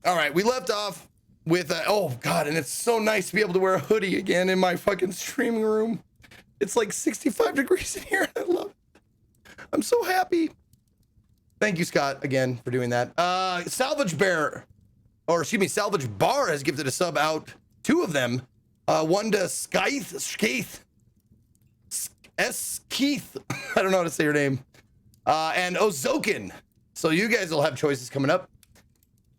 All right, we left off with, oh God, and it's so nice to be able to wear a hoodie again in my fucking streaming room. It's like 65 degrees in here. I love it. I'm so happy. Thank you, Scott, again, for doing that. Salvage Bar has gifted a sub out, 2 of them. One to Keith. S. Keith. I don't know how to say your name. And Ozokin. So you guys will have choices coming up.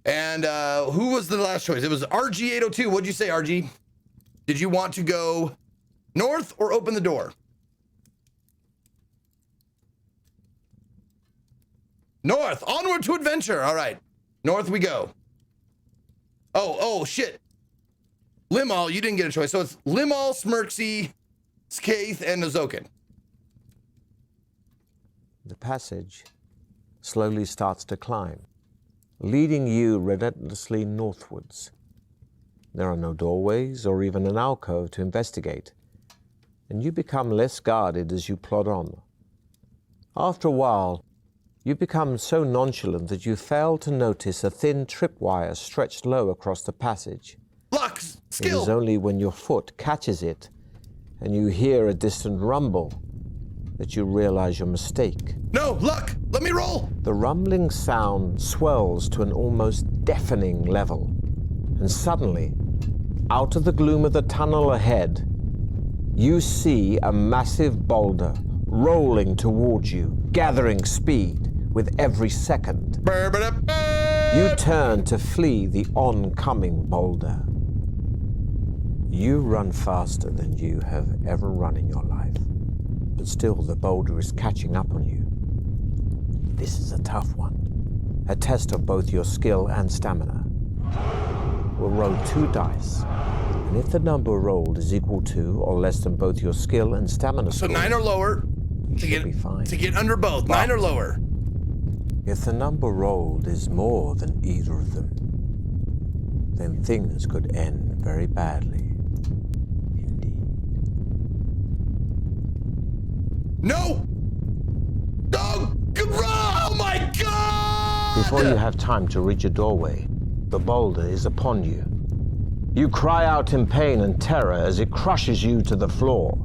And who was the last choice? It was RG802. What'd you say, RG? Did you want to go north or open the door? North. Onward to adventure. All right. North we go. Oh, shit. Limal, you didn't get a choice. So it's Limal, Smirksy, Skaith, and Nozokin. The passage slowly starts to climb, leading you relentlessly northwards. There are no doorways or even an alcove to investigate, and you become less guarded as you plod on. After a while, you become so nonchalant that you fail to notice a thin tripwire stretched low across the passage. Luck! Skill! It is only when your foot catches it and you hear a distant rumble that you realize your mistake. No, Luck! Let me roll! The rumbling sound swells to an almost deafening level, and suddenly, out of the gloom of the tunnel ahead, you see a massive boulder rolling towards you, gathering speed with every second. You turn to flee the oncoming boulder. You run faster than you have ever run in your life, but still the boulder is catching up on you. This is a tough one, a test of both your skill and stamina. We'll roll 2 dice, and if the number rolled is equal to or less than both your skill and stamina so scores, 9 or lower to get under both. But 9 or lower. If the number rolled is more than either of them, then things could end very badly indeed. No! No! Oh my God! Before you have time to reach a doorway, the boulder is upon you. You cry out in pain and terror as it crushes you to the floor.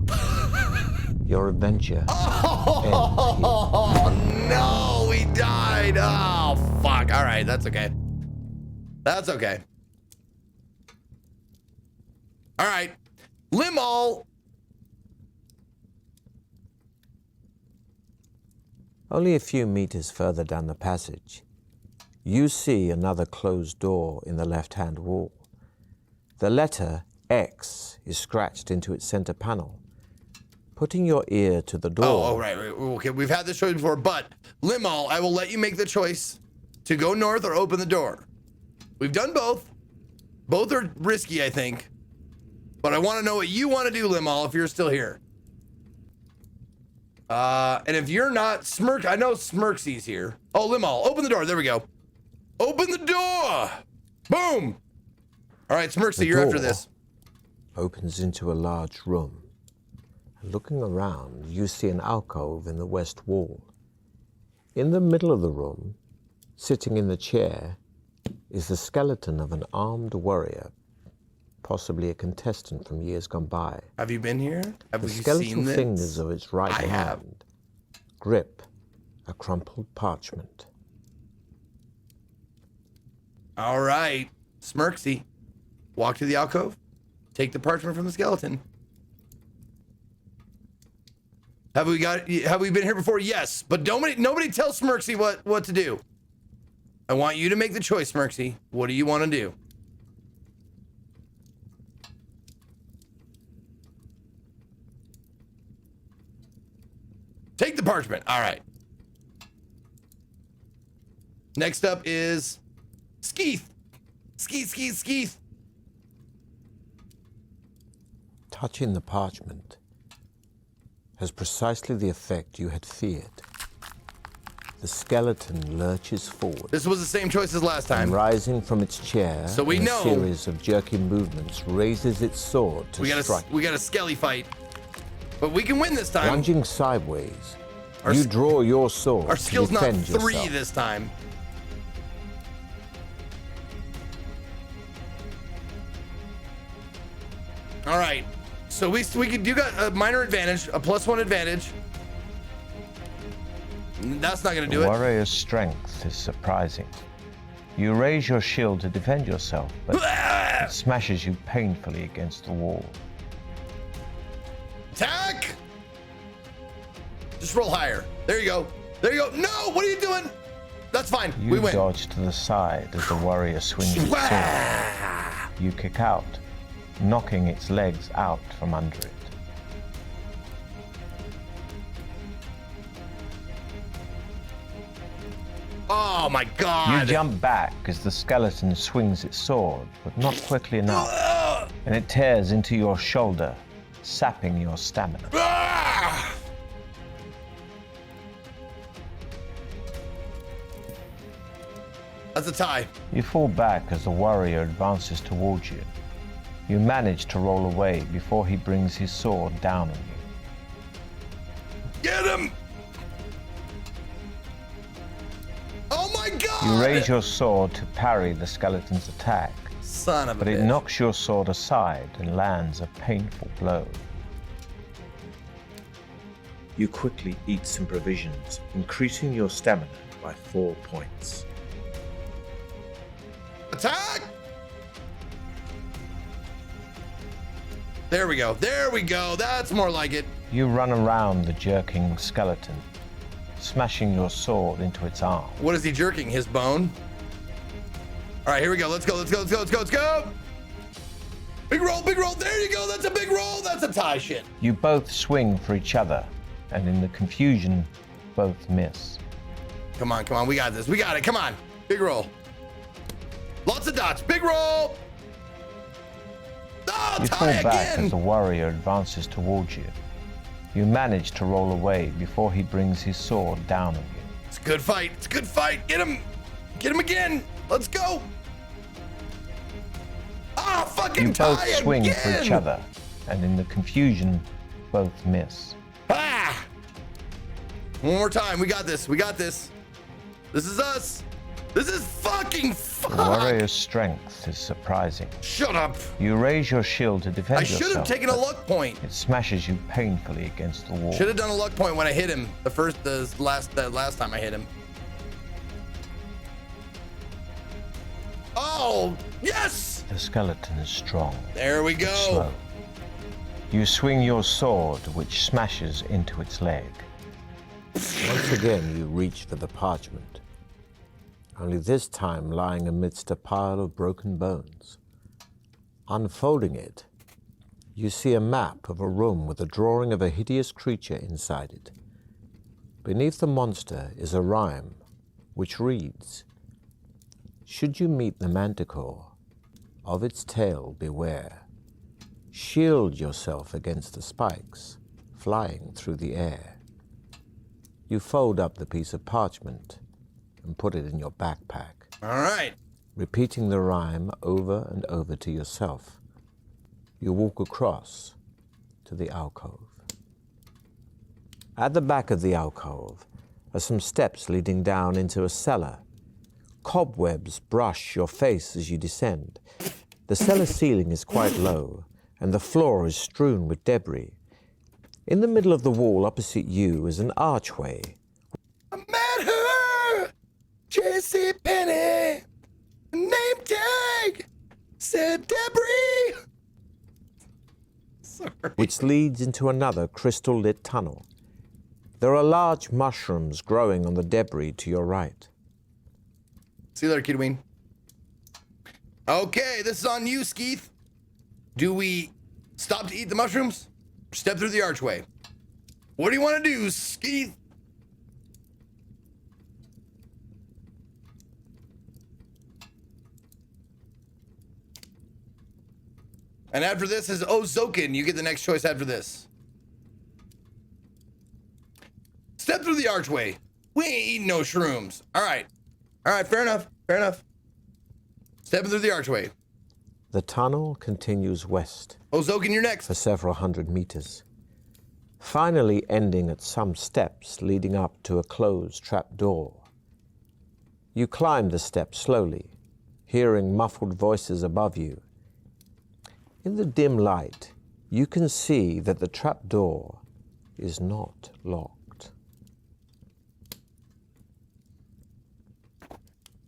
Your adventure Oh no, we died. Oh fuck. All right, that's okay. That's okay. All right, Limal. Only a few meters further down the passage, you see another closed door in the left-hand wall. The letter X is scratched into its center panel. Putting your ear to the door. Oh, right. Okay, we've had this choice before, but Limal, I will let you make the choice to go north or open the door. We've done both. Both are risky, I think. But I want to know what you want to do, Limal, if you're still here. And if you're not, I know Smirksy's here. Oh, Limal, open the door. There we go. Open the door. Boom. All right, Smirksy, you're after this. Opens into a large room. Looking around, you see an alcove in the west wall. In the middle of the room, sitting in the chair, is the skeleton of an armed warrior, possibly a contestant from years gone by. Have you been here? Have the you skeletal seen this? fingers of its right hand grip a crumpled parchment. All right, Smirksy, walk to the alcove, take the parchment from the skeleton. Have we been here before? Yes, but nobody tell Smirksy what to do. I want you to make the choice, Smirksy. What do you want to do? Take the parchment. All right. Next up is Skeeth. Skeeth. Touching the parchment has precisely the effect you had feared. The skeleton lurches forward. This was the same choice as last time. And rising from its chair, so we know. A series of jerky movements, raises its sword to strike. We got a skelly fight, but we can win this time. Lunging sideways, you draw your sword. Our skill's to defend not 3 yourself. this time. All right. So we could, you got a minor advantage, a +1 advantage. That's not gonna do The it. warrior's strength is surprising. You raise your shield to defend yourself, but it smashes you painfully against the wall. Attack! Just roll higher. There you go. There you go. No, what are you doing? That's fine. You We win. dodge to the side as the warrior swings its sword. You kick out, knocking its legs out from under it. Oh my God. You jump back as the skeleton swings its sword, but not quickly enough, and it tears into your shoulder, sapping your stamina. Ah! That's a tie. You fall back as the warrior advances towards you. You manage to roll away before he brings his sword down on you. Get him! Oh my God! You raise your sword to parry the skeleton's attack, Son of a but it bitch. knocks your sword aside and lands a painful blow. You quickly eat some provisions, increasing your stamina by 4 points. Attack! There we go. There we go. That's more like it. You run around the jerking skeleton, smashing your sword into its arm. What is he jerking? His bone? All right, here we go. Let's go. Let's go. Let's go. Let's go. Let's go. Big roll. Big roll. There you go. That's a big roll. That's a tie shit. You both swing for each other, and in the confusion, both miss. Come on. Come on. We got this. We got it. Come on. Big roll. Lots of dots. Big roll. Oh, You tie fall back again. as the warrior advances towards you. You manage to roll away before he brings his sword down on you. It's a good fight. It's a good fight. Get him. Get him again. Let's go. Ah, fucking You tie both swing again. for each other, and in the confusion, both miss. Ah! One more time. We got this. We got this. This is us. This is fucking The fuck. warrior's strength is surprising. Shut up. You raise your shield to defend I yourself. should have taken a but luck point. It smashes you painfully against the wall. Should have done a luck point when I hit him. The last time I hit him. Oh, yes. The skeleton is strong. There we go. Slow. You swing your sword, which smashes into its leg. Once again, you reach for the parchment, only this time lying amidst a pile of broken bones. Unfolding it, you see a map of a room with a drawing of a hideous creature inside it. Beneath the monster is a rhyme, which reads, "Should you meet the manticore, of its tail beware. Shield yourself against the spikes flying through the air." You fold up the piece of parchment and put it in your backpack, All right. repeating the rhyme over and over to yourself. You walk across to the alcove. At the back of the alcove are some steps leading down into a cellar. Cobwebs brush your face as you descend. The cellar ceiling is quite low, and the floor is strewn with debris. In the middle of the wall opposite you is an archway. I met her. J.C. Penney. Name tag. Said Debris. Sorry. Which leads into another crystal-lit tunnel. There are large mushrooms growing on the debris to your right. See you later, Kidween. Okay, this is on you, Skeeth. Do we stop to eat the mushrooms? Or step through the archway? What do you want to do, Skeeth? And after this is Ozokin. You get the next choice after this. Step through the archway. We ain't eating no shrooms. All right. All right, fair enough. Fair enough. Stepping through the archway. The tunnel continues west Ozokin, you're next. for several hundred meters, finally ending at some steps leading up to a closed trap door. You climb the steps slowly, hearing muffled voices above you. In the dim light, You can see that the trapdoor is not locked.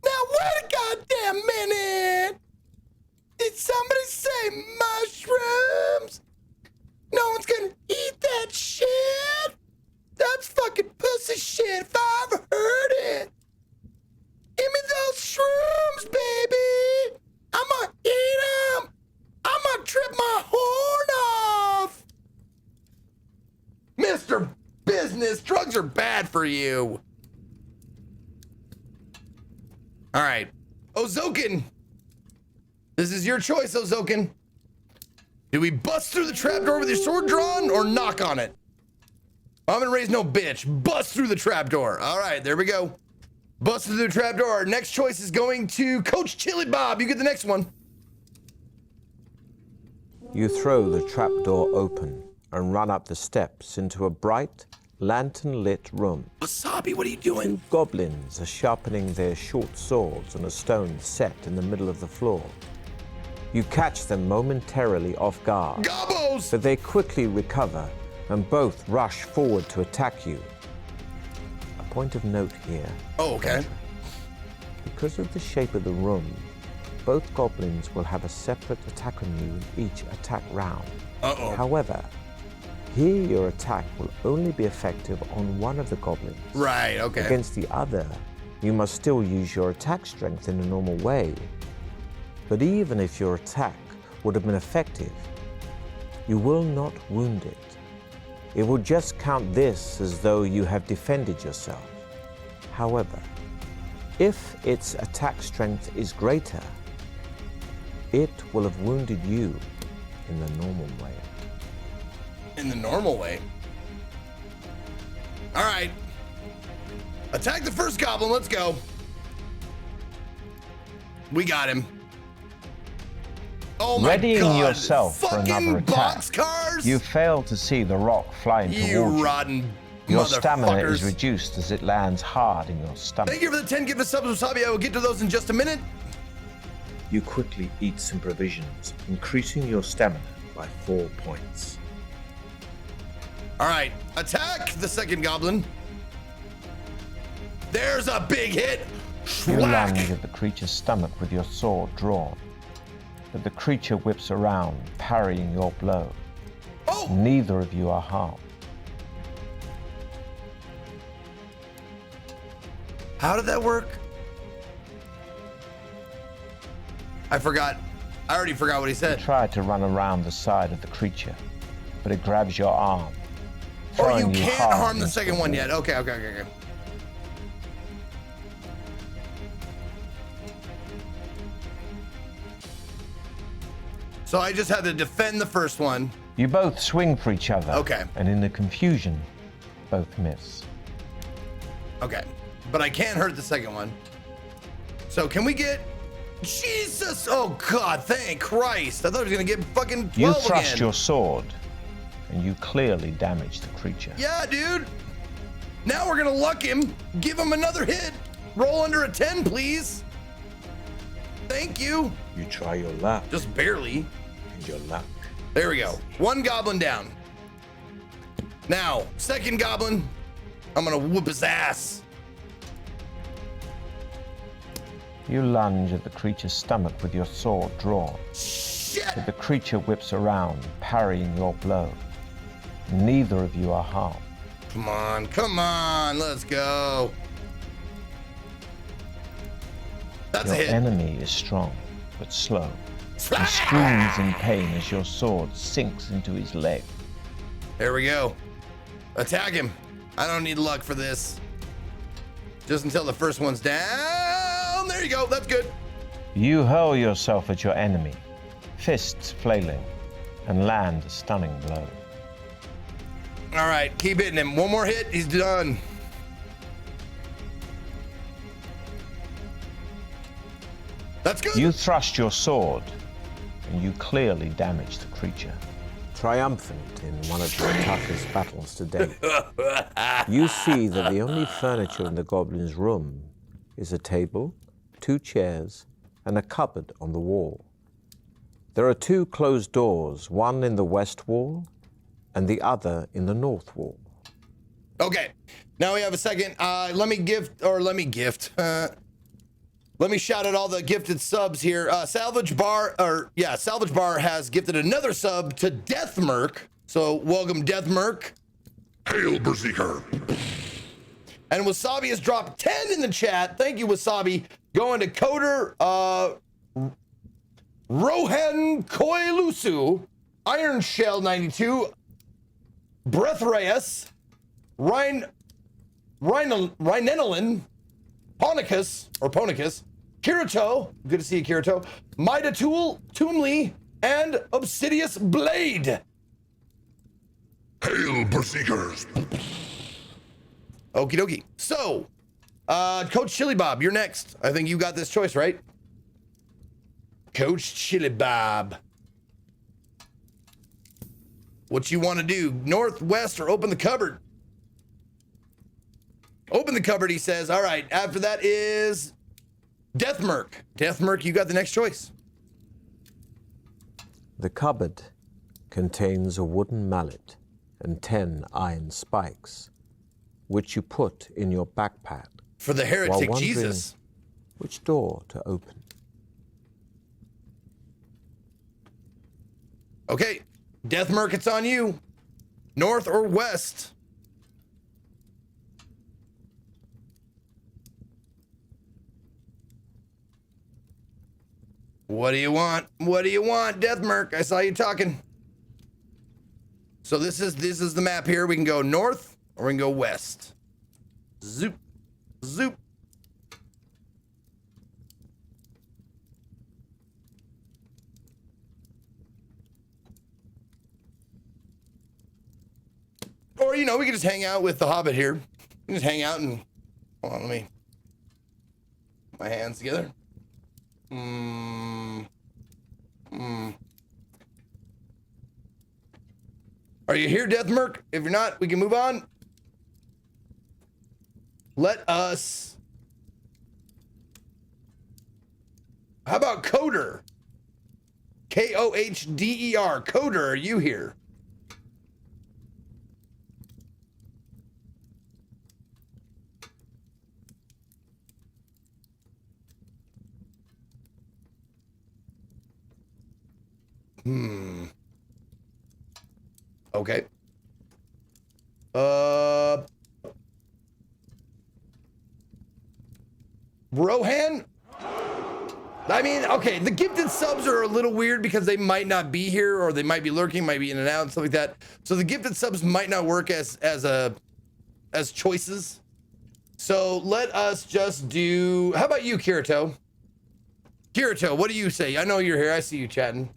Now wait a goddamn minute! Did somebody say mushrooms? No one's gonna eat that shit? That's fucking pussy shit if I ever heard it. Give me those shrooms, baby! I'm gonna eat them! I'm gonna trip my horn off! Mr. Business, drugs are bad for you. All right, Ozokin. This is your choice, Ozokin. Do we bust through the trapdoor with your sword drawn or knock on it? I'm gonna raise no bitch. Bust through the trapdoor. All right, there we go. Bust through the trapdoor. Next choice is going to Coach Chili Bob. You get the next one. You throw the trapdoor open and run up the steps into a bright, lantern-lit room. Wasabi, what are you doing? Two goblins are sharpening their short swords on a stone set in the middle of the floor. You catch them momentarily off guard, Gobbos! but they quickly recover and both rush forward to attack you. A point of note here. Oh, okay. Because of the shape of the room, both goblins will have a separate attack on you in each attack round. Uh-oh. However, here your attack will only be effective on one of the goblins. Right, okay. Against the other, you must still use your attack strength in a normal way. But even if your attack would have been effective, you will not wound it. It will just count this as though you have defended yourself. However, if its attack strength is greater, it will have wounded you in the normal way. In the normal way. All right. Attack the first goblin. Let's go. We got him. Oh my Readying God. yourself for Fucking another attack. boxcars. You fail to see the rock flying You towards you. rotten Your stamina motherfuckers. is reduced as it lands hard in your stomach. Thank you for the 10 gift of subs, Wasabi. I will get to those in just a minute. You quickly eat some provisions, increasing your stamina by 4 points. All right, attack the second goblin. There's a big hit. You Schwack. lunge at the creature's stomach with your sword drawn, but the creature whips around, parrying your blow. Oh, Neither of you are harmed. how did that work? I forgot. I already forgot what he You said. try to run around the side of the creature, but it grabs your arm. Oh, you throwing can't hard harm the into second one wall. yet. Okay. So I just had to defend the first one. You both swing for each other. Okay. And in the confusion, both miss. Okay. But I can't hurt the second one. So can we get... Jesus! Oh, God, thank Christ. I thought I was going to get fucking 12 You thrust again. your sword, and you clearly damage the creature. Yeah, dude. Now we're going to luck him. Give him another hit. Roll under a 10, please. Thank you. You try your luck, Just barely. and your luck. There we go. One goblin down. Now, second goblin. I'm going to whoop his ass. You lunge at the creature's stomach with your sword drawn, Shit. but the creature whips around, parrying your blow. Neither of you are harmed. Come on. Let's go. That's Your a hit. enemy is strong, but slow. He Smash! screams in pain as your sword sinks into his leg. There we go. Attack him. I don't need luck for this. Just until the first one's down. There you go. That's good. You hurl yourself at your enemy, fists flailing, and land a stunning blow. All right. Keep hitting him. One more hit. He's done. That's good. You thrust your sword, and you clearly damage the creature. Triumphant in one of your toughest battles to date, you see that the only furniture in the goblin's room is a table, 2 chairs, and a cupboard on the wall. There are two closed doors, one in the west wall and the other in the north wall. Okay, now we have a second. Let me shout out all the gifted subs here. Salvage Bar has gifted another sub to Deathmerk. So welcome, Deathmerk. Hail, Berserker. And Wasabi has dropped 10 in the chat. Thank you, Wasabi. Going to Coder, Rohan Koilusu, Iron Shell 92, Breath Reyes, Rhinenolin, Ponicus, Kirito, good to see you, Kirito, Mida Tool, Toomly, and Obsidious Blade. Hail, Berserkers. Okie dokie. So, Coach Chili Bob, you're next. I think you got this choice, right? Coach Chili Bob. What you want to do? North, west, or open the cupboard? Open the cupboard, he says. All right, after that is Deathmerk. Deathmerk, you got the next choice. The cupboard contains a wooden mallet and 10 iron spikes, which you put in your backpack. For the heretic Jesus. Which door to open? Okay, Deathmerk, it's on you. North or west? What do you want? What do you want, Deathmerk? I saw you talking. So this is the map here. We can go north or we can go west. Zoop, zoop. Or, you know, we can just hang out with the Hobbit here. We can just hang out and, hold on, let me, put my hands together. Are you here, Deathmerk? If you're not, we can move on. Let us. How about Coder? K-O-H-D-E-R. Coder, are you here? Okay. Rohan? I mean, okay, the gifted subs are a little weird because they might not be here, or they might be lurking, might be in and out and stuff like that. So the gifted subs might not work as choices. So let us just do, how about you, Kirito? Kirito, what do you say? I know you're here. I see you chatting.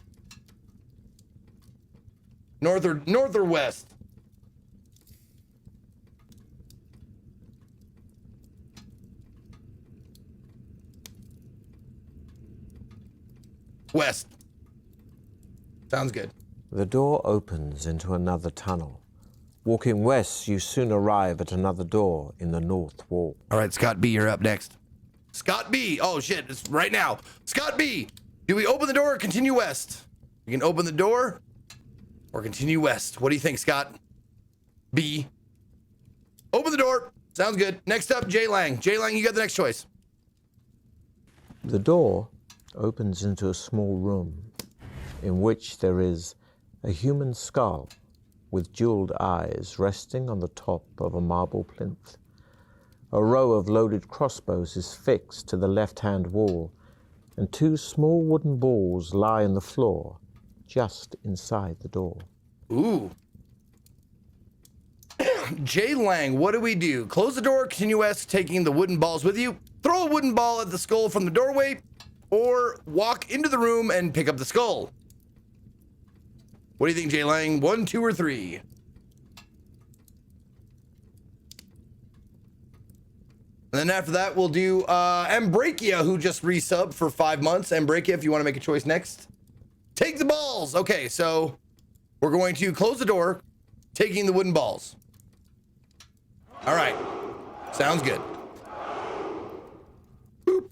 North or west? West. Sounds good. The door opens into another tunnel. Walking west, you soon arrive at another door in the north wall. All right, Scott B, you're up next. Scott B. Oh shit, it's right now. Scott B, do we open the door or continue west? We can open the door or continue west. What do you think, Scott B? Open the door. Sounds good. Next up, Jay Lang. Jay Lang, you got the next choice. The door opens into a small room in which there is a human skull with jeweled eyes resting on the top of a marble plinth. A row of loaded crossbows is fixed to the left-hand wall, and two small wooden balls lie on the floor just inside the door. Ooh. Jay Lang, what do we do? Close the door, continue west, taking the wooden balls with you, throw a wooden ball at the skull from the doorway, or walk into the room and pick up the skull. What do you think, Jay Lang? 1, 2, or 3? And then after that, we'll do Ambrakia, who just resubbed for 5 months. Ambrakia, if you want to make a choice next. Take the balls. Okay, so we're going to close the door, taking the wooden balls. All right. Sounds good. Boop.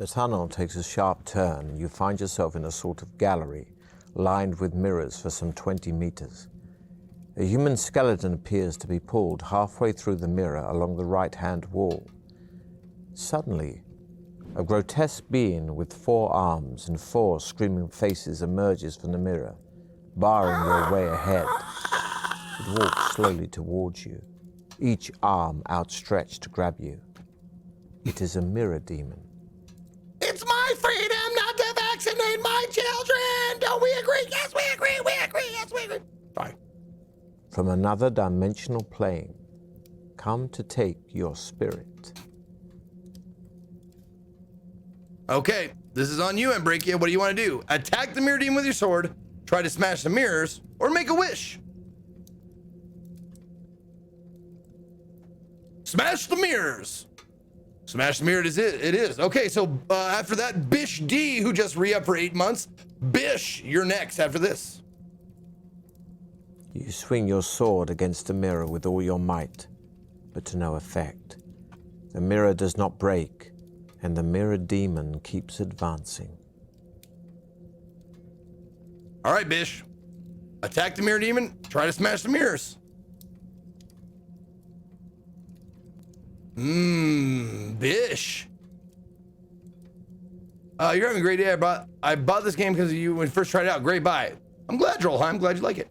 The tunnel takes a sharp turn, and you find yourself in a sort of gallery lined with mirrors for some 20 meters. A human skeleton appears to be pulled halfway through the mirror along the right-hand wall. Suddenly, a grotesque being with 4 arms and 4 screaming faces emerges from the mirror, barring your way ahead. It walks slowly towards you, each arm outstretched to grab you. It is a mirror demon. It's my freedom not to vaccinate my children! Don't we agree? Yes, we agree, yes, we agree. Fine. From another dimensional plane, come to take your spirit. Okay, this is on you, Embrakia. What do you want to do? Attack the mirror demon with your sword, try to smash the mirrors, or make a wish? Smash the mirrors! Smash the mirror, it is. Okay, so after that, Bish D, who just re-upped for 8 months. Bish, you're next after this. You swing your sword against the mirror with all your might, but to no effect. The mirror does not break, and the mirror demon keeps advancing. All right, Bish. Attack the mirror demon, try to smash the mirrors. Bish. You're having a great day. I bought this game because you when you first tried it out. Great buy. I'm glad, Drollheim. I'm glad you like it.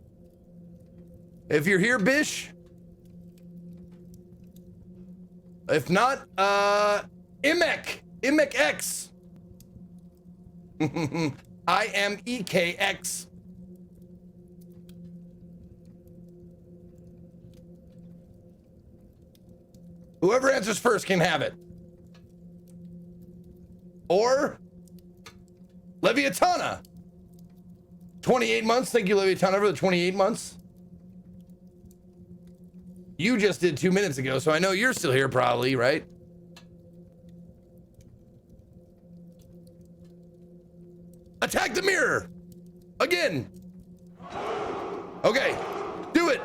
If you're here, Bish. If not, Imek X. IMEKX. Whoever answers first can have it. Or Leviatana. 28 months. Thank you, Leviatana, for the 28 months. You just did 2 minutes ago, so I know you're still here probably, right? Attack the mirror. Again. Okay, do it.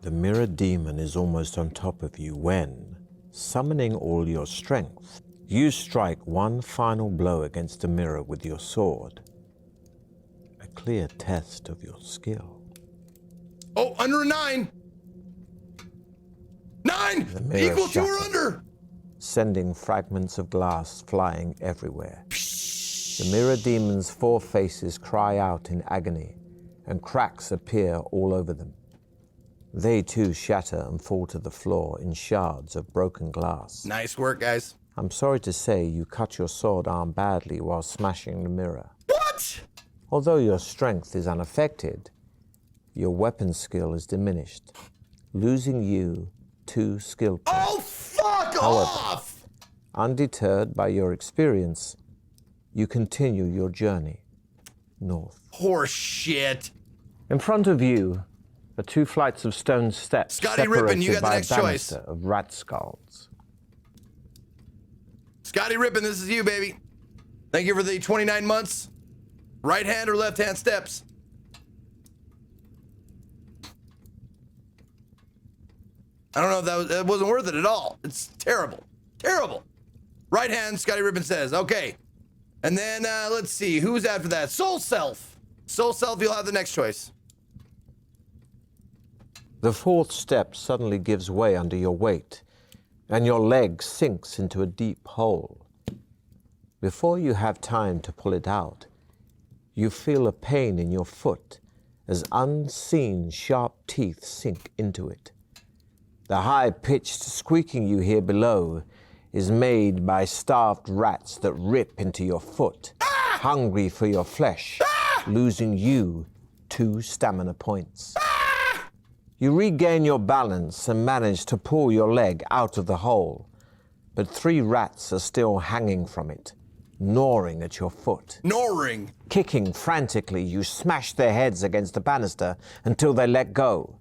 The mirror demon is almost on top of you when, summoning all your strength, you strike one final blow against the mirror with your sword. A clear test of your skill. Oh, under a 9. 9 equal to or under. Sending fragments of glass flying everywhere. The mirror demon's 4 faces cry out in agony, and cracks appear all over them. They too shatter and fall to the floor in shards of broken glass. Nice work, guys. I'm sorry to say you cut your sword arm badly while smashing the mirror. What? Although your strength is unaffected, your weapon skill is diminished, losing you 2 skill points. Oh, fuck off! Undeterred by your experience, you continue your journey north. Horse shit. In front of you are 2 flights of stone steps Scotty Rippin, you got the by next a choice. banister of rat skulls. Scotty Rippin, this is you, baby. Thank you for the 29 months. Right hand or left hand steps? I don't know if that wasn't worth it at all. It's terrible. Terrible. Right hand, Scotty Rippin says. Okay. And then, let's see. Who's after that? Soul Self. Soul Self, you'll have the next choice. The 4th step suddenly gives way under your weight, and your leg sinks into a deep hole. Before you have time to pull it out, you feel a pain in your foot as unseen sharp teeth sink into it. The high-pitched squeaking you hear below is made by starved rats that rip into your foot, hungry for your flesh, losing you 2 stamina points. You regain your balance and manage to pull your leg out of the hole, but 3 rats are still hanging from it, gnawing at your foot. Gnawing. Kicking frantically, you smash their heads against the banister until they let go.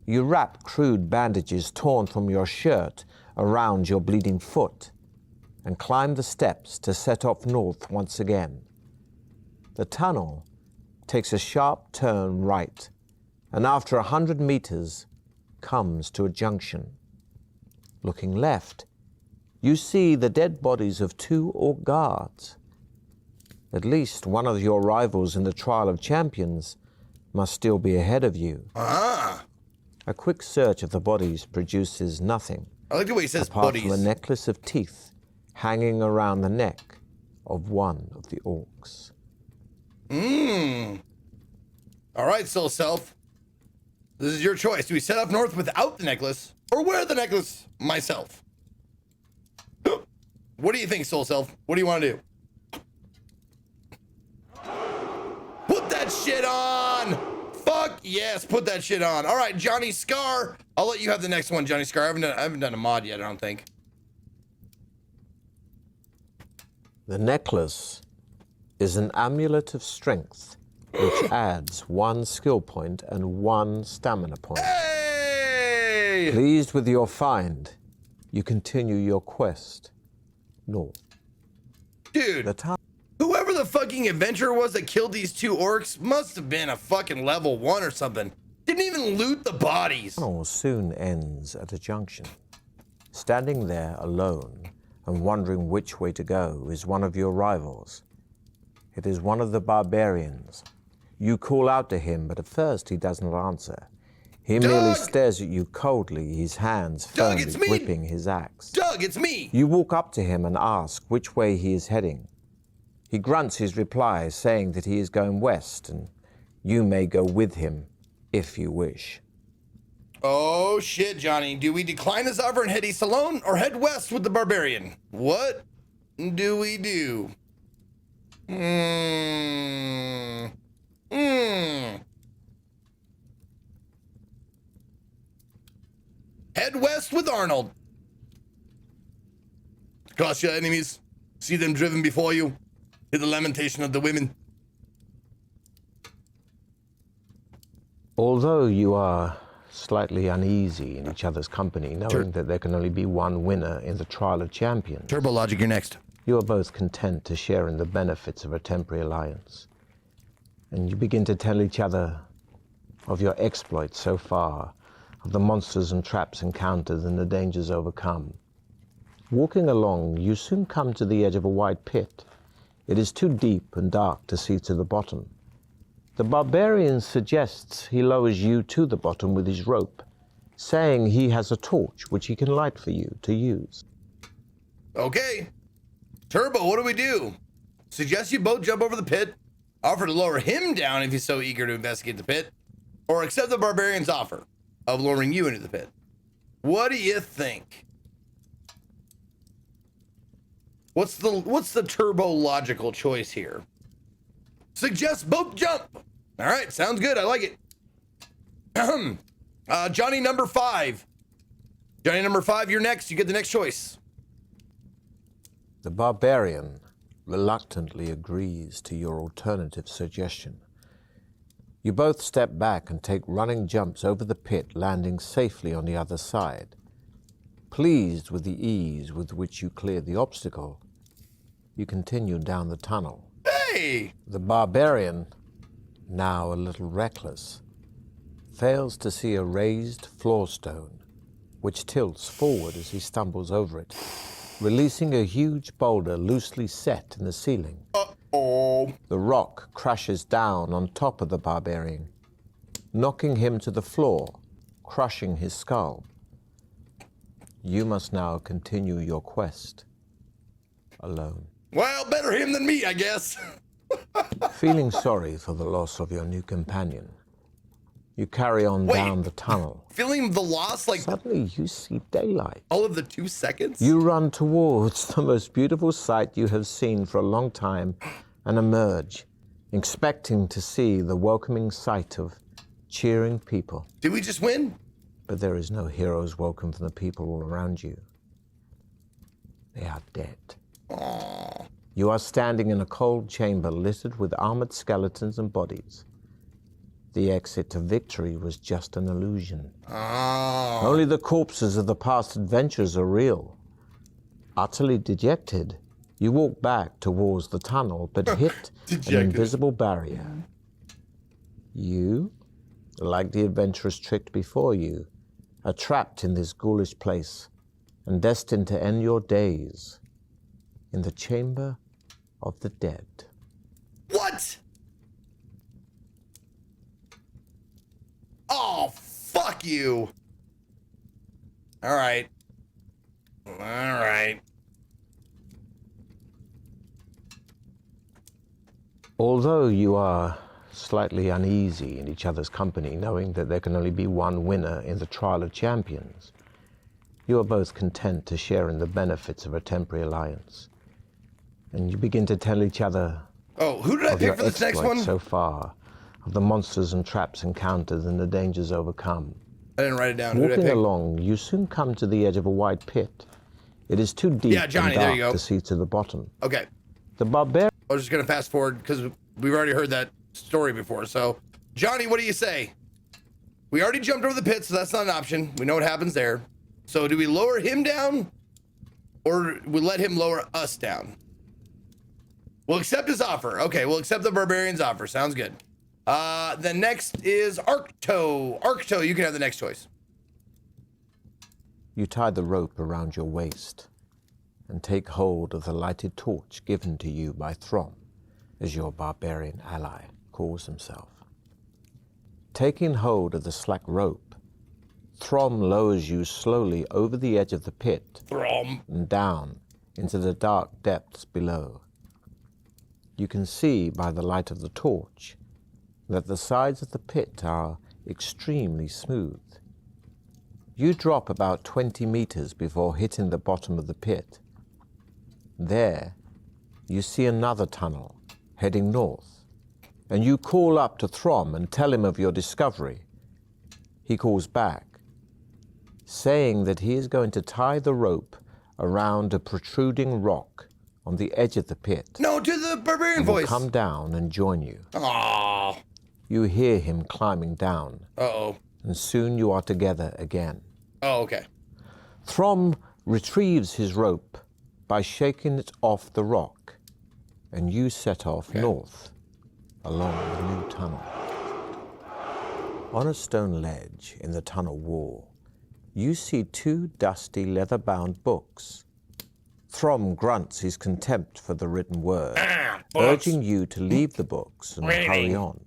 You wrap crude bandages torn from your shirt around your bleeding foot and climb the steps to set off north once again. The tunnel takes a sharp turn right, and after 100 meters, comes to a junction. Looking left, You see the dead bodies of 2 orc guards. At least one of your rivals in the Trial of Champions must still be ahead of you. Ah. A quick search of the bodies produces nothing. I like the way he says apart buddies. from a necklace of teeth hanging around the neck of one of the orcs. All right, Soul Self. This is your choice. Do we set off north without the necklace or wear the necklace myself? What do you think, Soul Self? What do you want to do? Put that shit on! Fuck yes, put that shit on. All right, Johnny Scar. I'll let you have the next one, Johnny Scar. I haven't done a mod yet, I don't think. The necklace is an amulet of strength, which adds 1 skill point and 1 stamina point. Hey! Pleased with your find, you continue your quest north. Dude, whoever the fucking adventurer was that killed these 2 orcs must have been a fucking level 1 or something. Didn't even loot the bodies. The tunnel soon ends at a junction. Standing there alone and wondering which way to go is one of your rivals. It is one of the barbarians. You call out to him, but at first he does not answer. He merely stares at you coldly, his hands firmly gripping his axe. Doug, it's me! You walk up to him and ask which way he is heading. He grunts his reply, saying that he is going west, and you may go with him if you wish. Oh shit, Johnny. Do we decline his offer and head east alone or head west with the barbarian? What do we do? Head west with Arnold. Cross your enemies. See them driven before you. Hear the lamentation of the women. Although you are slightly uneasy in each other's company, knowing that there can only be one winner in the Trial of Champions, Turbo Logic, you're next. you are both content to share in the benefits of a temporary alliance. And you begin to tell each other of your exploits so far, of the monsters and traps encountered and the dangers overcome. Walking along, you soon come to the edge of a wide pit. It is too deep and dark to see to the bottom. The barbarian suggests he lowers you to the bottom with his rope, saying he has a torch which he can light for you to use. Okay. Turbo, what do we do? Suggest you both jump over the pit, offer to lower him down if he's so eager to investigate the pit, or accept the barbarian's offer of lowering you into the pit. What do you think? What's the turbo logical choice here? Suggest both jump. All right, sounds good. I like it. Johnny number 5. Johnny number 5, you're next. You get the next choice. The barbarian reluctantly agrees to your alternative suggestion. You both step back and take running jumps over the pit, landing safely on the other side. Pleased with the ease with which you cleared the obstacle, you continue down the tunnel. Hey! The barbarian, now a little reckless, fails to see a raised floor stone, which tilts forward as he stumbles over it, releasing a huge boulder loosely set in the ceiling. Uh-oh. The rock crashes down on top of the barbarian, knocking him to the floor, crushing his skull. You must now continue your quest alone. Well, better him than me, I guess. Feeling sorry for the loss of your new companion, you carry on down the tunnel. Feeling the loss, like Suddenly you see daylight. all of the 2 seconds? You run towards the most beautiful sight you have seen for a long time and emerge, expecting to see the welcoming sight of cheering people. Did we just win? But there is no hero's welcome from the people all around you. They are dead. Aww. You are standing in a cold chamber littered with armored skeletons and bodies. The exit to victory was just an illusion. Oh. Only the corpses of the past adventures are real. Utterly dejected, you walk back towards the tunnel, but hit an invisible barrier. You, like the adventurers tricked before you, are trapped in this ghoulish place and destined to end your days in the chamber of the dead. What? Oh, fuck you. All right. All right. Although you are slightly uneasy in each other's company, knowing that there can only be one winner in the Trial of Champions, you are both content to share in the benefits of a temporary alliance. And you begin to tell each other Oh, who did I of pick your for this next one? exploits so far, of the monsters and traps encountered and the dangers overcome. I didn't write it down. Who did I Walking pick? along, you soon come to the edge of a wide pit. It is too deep Yeah, Johnny, and there dark you go. to see to the bottom. Okay. The barbarian I was just going to fast forward because we've already heard that story before. So, Johnny, what do you say? We already jumped over the pit, so that's not an option. We know what happens there. So, do we lower him down or we let him lower us down? We'll accept his offer. Okay, we'll accept the barbarian's offer. Sounds good. The next is Arcto. Arcto, you can have the next choice. You tie the rope around your waist and take hold of the lighted torch given to you by Throm, as your barbarian ally calls himself. Taking hold of the slack rope, Throm lowers you slowly over the edge of the pit Throm. and down into the dark depths below. You can see by the light of the torch that the sides of the pit are extremely smooth. You drop about 20 meters before hitting the bottom of the pit. There, you see another tunnel heading north, and you call up to Throm and tell him of your discovery. He calls back, saying that he is going to tie the rope around a protruding rock on the edge of the pit. No, do the barbarian and will voice. come down and join you. Aww. You hear him climbing down, Uh-oh. and soon you are together again. Oh, okay. Throm retrieves his rope by shaking it off the rock, and you set off north along the new tunnel. On a stone ledge in the tunnel wall, you see two dusty leather-bound books. Throm grunts his contempt for the written word, urging you to leave the books and hurry on.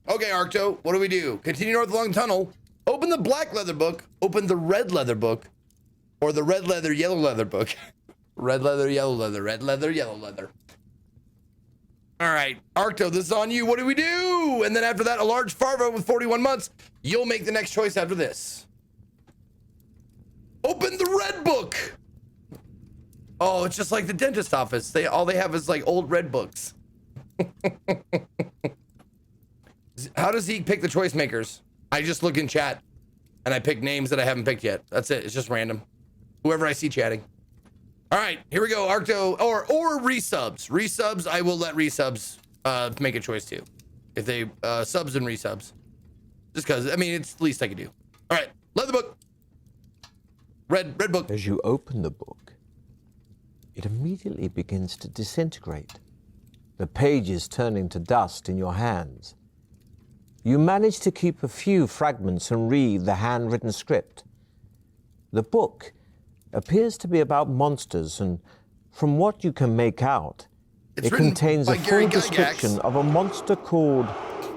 Okay, Arcto, what do we do? Continue north along the tunnel. Open the black leather book. Open the red leather book. Or the red leather, yellow leather book. Red leather, yellow leather, red leather, yellow leather. All right, Arcto, this is on you. What do we do? And then after that, a large farva with 41 months. You'll make the next choice after this. Open the red book. Oh, it's just like the dentist office. All they have is like old red books. How does Zeke pick the choice makers? I just look in chat and I pick names that I haven't picked yet. That's it. It's just random. Whoever I see chatting. All right, here we go. Arcto or resubs. Resubs, I will let resubs make a choice too. If they subs and resubs. Just because, I mean, it's the least I can do. All right, leather book. Red book. As you open the book, it immediately begins to disintegrate, the pages turning to dust in your hands. You manage to keep a few fragments and read the handwritten script. The book appears to be about monsters, and from what you can make out, It's it written contains by a Gary full Gygax. description of a monster called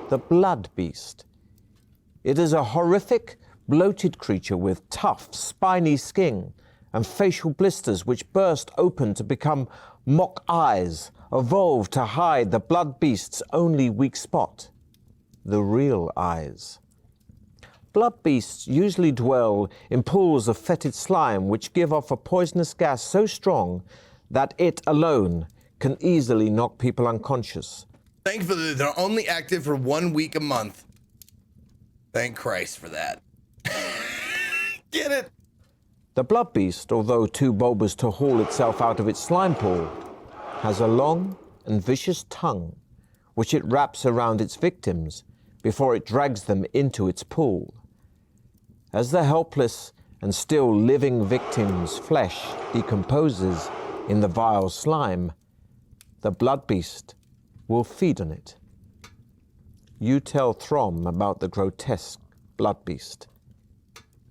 the Blood Beast. It is a horrific, bloated creature with tough, spiny skin and facial blisters which burst open to become mock eyes, evolved to hide the Blood Beast's only weak spot, the real eyes. Blood beasts usually dwell in pools of fetid slime which give off a poisonous gas so strong that it alone can easily knock people unconscious. Thankfully, they're only active for 1 week a month. Thank Christ for that. Get it? The blood beast, although too bulbous to haul itself out of its slime pool, has a long and vicious tongue which it wraps around its victims before it drags them into its pool. As the helpless and still living victim's flesh decomposes in the vile slime, the blood beast will feed on it. You tell Throm about the grotesque blood beast.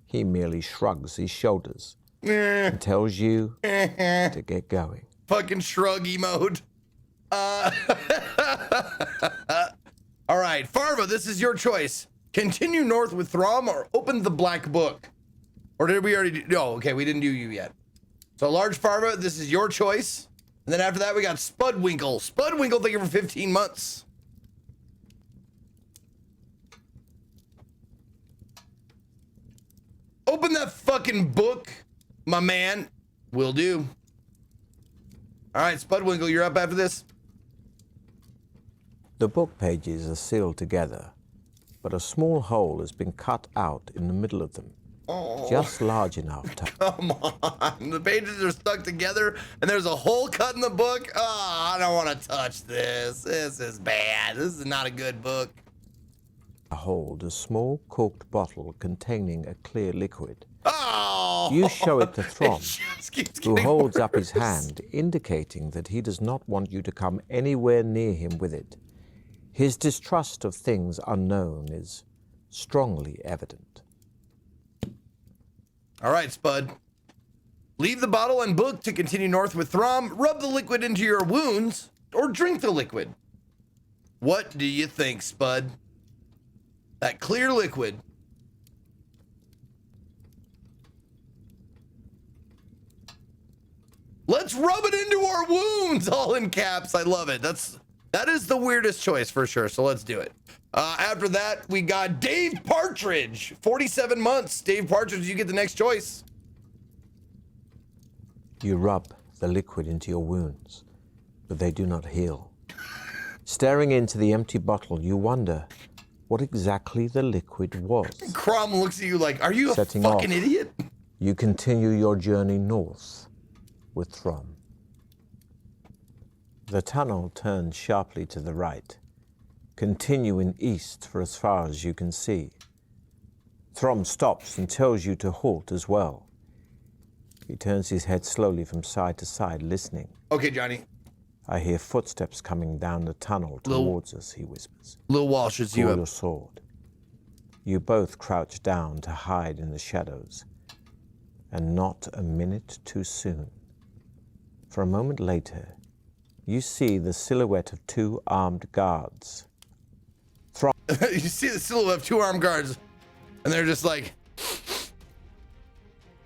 He merely shrugs his shoulders. and tells you to get going. Fucking shruggy mode. All right, Farva, this is your choice. Continue north with Throm or open the black book. Or did we already do? No, okay, we didn't do you yet. So large Farva, this is your choice. And then after that, we got Spudwinkle. Spudwinkle, thank you for 15 months. Open that fucking book, my man. Will do. All right, Spudwinkle, you're up after this. The book pages are sealed together, but a small hole has been cut out in the middle of them. Oh, Just large enough to... come on. The pages are stuck together and there's a hole cut in the book. Oh, I don't want to touch this. This is bad. This is not a good book. hold a small corked bottle containing a clear liquid. Oh! You show it to Throm, who holds up his worse. hand, indicating that he does not want you to come anywhere near him with it. His distrust of things unknown is strongly evident. All right, Spud. Leave the bottle and book to continue north with Throm. Rub the liquid into your wounds, or drink the liquid. What do you think, Spud? That clear liquid. Let's rub it into our wounds, all in caps. I love it. That is the weirdest choice for sure. So let's do it. After that, we got Dave Partridge, 47 months. Dave Partridge, you get the next choice. You rub the liquid into your wounds, but they do not heal. Staring into the empty bottle, you wonder what exactly the liquid was. Crom looks at you like, are you a Setting fucking off. idiot? You continue your journey north with Throm. The tunnel turns sharply to the right, continuing east for as far as you can see. Throm stops and tells you to halt as well. He turns his head slowly from side to side, listening. Okay, Johnny. I hear footsteps coming down the tunnel towards us, he whispers. Lil Walsh, is you Draw up. your sword. You both crouch down to hide in the shadows, and not a minute too soon. For a moment later, you see the silhouette of two armed guards. You see the silhouette of two armed guards, and they're just like,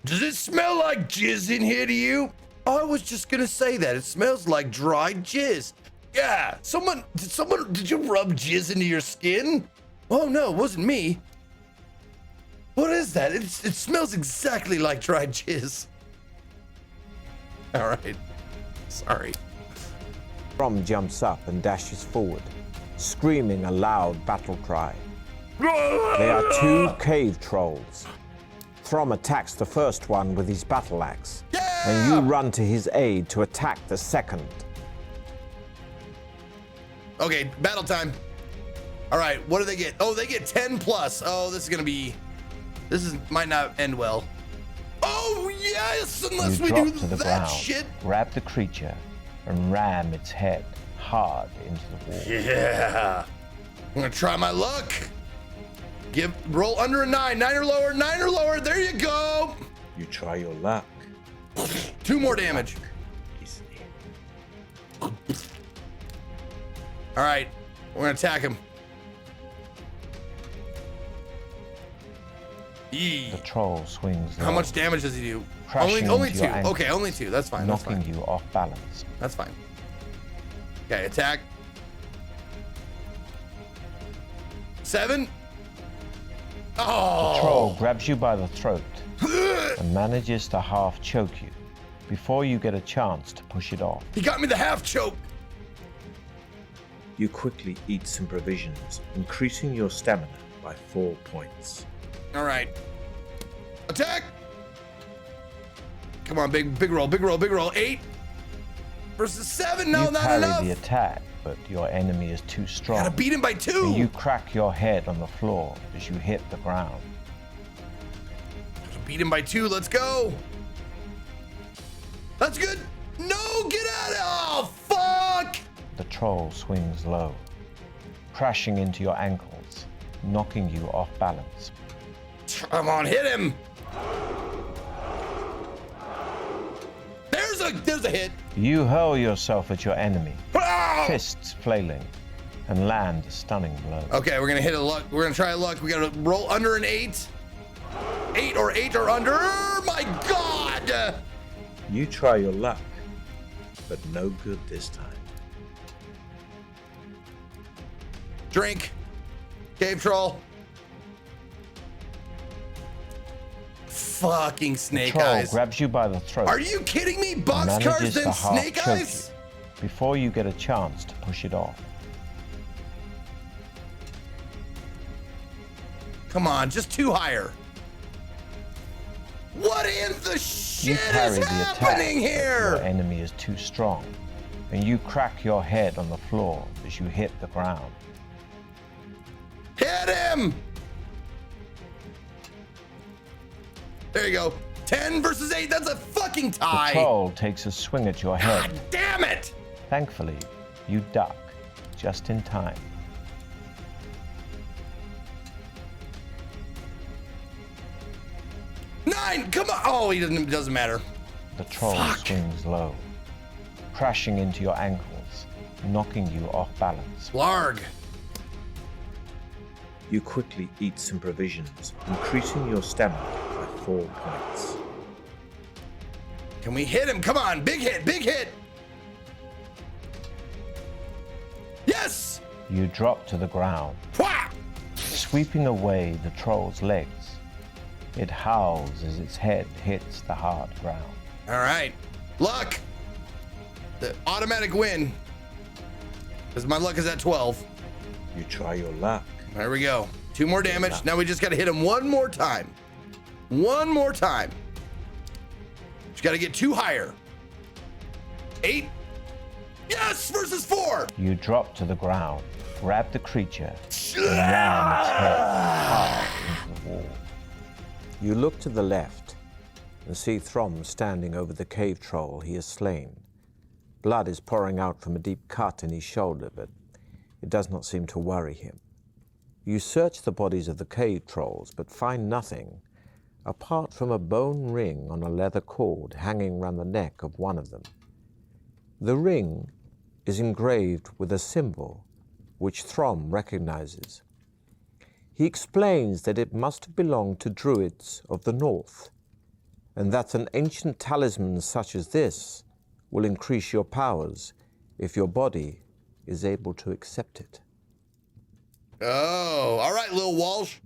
does it smell like jizz in here to you? I was just gonna say that. It smells like dried jizz. Yeah, did you rub jizz into your skin? Oh no, it wasn't me. What is that? It smells exactly like dried jizz. All right, sorry. Throm jumps up and dashes forward, screaming a loud battle cry. They are two cave trolls. Throm attacks the first one with his battle axe, and you run to his aid to attack the second. Okay, battle time. All right, what do they get? Oh, they get 10 plus. Oh, might not end well. Oh, yes, unless You we drop do to the that ground, shit. grab the creature, and ram its head hard into the wall. Yeah. I'm gonna try my luck. Roll under a 9. 9 or lower, 9 or lower. There you go. You try your luck. 2 more damage. All right, we're gonna attack him. Yee. The troll swings How low, much damage does he do? crashing Only into 2. your ankles, Okay, only 2. That's fine. That's knocking fine. you off balance. That's fine. Okay, attack. 7. Oh. The troll grabs you by the throat and manages to half choke you before you get a chance to push it off. He got me the half choke. You quickly eat some provisions, increasing your stamina by 4 points. All right. Attack. Come on, big roll, big roll, big roll. 8 versus 7. No, you not parry enough. the attack, but your enemy is too strong. Gotta beat him by 2. And you crack your head on the floor as you hit the ground. Gotta beat him by 2. Let's go. That's good. No, get out of. Oh, fuck. The troll swings low, crashing into your ankles, knocking you off balance. Come on, hit him. hit. You hurl yourself at your enemy, Ah! fists flailing, and land a stunning blow. Okay, we're gonna hit a luck. We're gonna try a luck. We gotta roll under an 8. 8 or under. My God! You try your luck, but no good this time. Drink. Cave troll. Fucking snake Troll eyes. grabs you by the throat. Are you kidding me? and Boxcars manages then to half snake choke eyes? you before you get a chance to push it off. Come on, just 2 higher. What in the You shit parry is the happening attack, but your here? enemy is too strong, and you crack your head on the floor as you hit the ground. Hit him! There you go. 10 versus 8. That's a fucking The tie. troll takes a swing at your head. God damn it! Thankfully, you duck just in time. Nine! Come on! Oh, it doesn't matter. The troll swings low, crashing into your ankles, knocking you off balance. Larg. You quickly eat some provisions, increasing your stamina by 4 points. Can we hit him? Come on! Big hit! Big hit! Yes! You drop to the ground, Wha! sweeping away the troll's legs. It howls as its head hits the hard ground. All right. Luck. The automatic win. Because my luck is at 12. You try your luck. There we go. 2 more damage. Now we just got to hit him one more time. One more time. Just got to get 2 higher. 8. Yes! Versus 4. You drop to the ground, grab the creature, and ram its head hard into the wall. You look to the left and see Throm standing over the cave troll he has slain. Blood is pouring out from a deep cut in his shoulder, but it does not seem to worry him. You search the bodies of the cave trolls, but find nothing apart from a bone ring on a leather cord hanging round the neck of one of them. The ring is engraved with a symbol which Throm recognizes. He explains that it must have belonged to druids of the north, and that an ancient talisman such as this will increase your powers if your body is able to accept it. Oh, all right, Lil Walsh.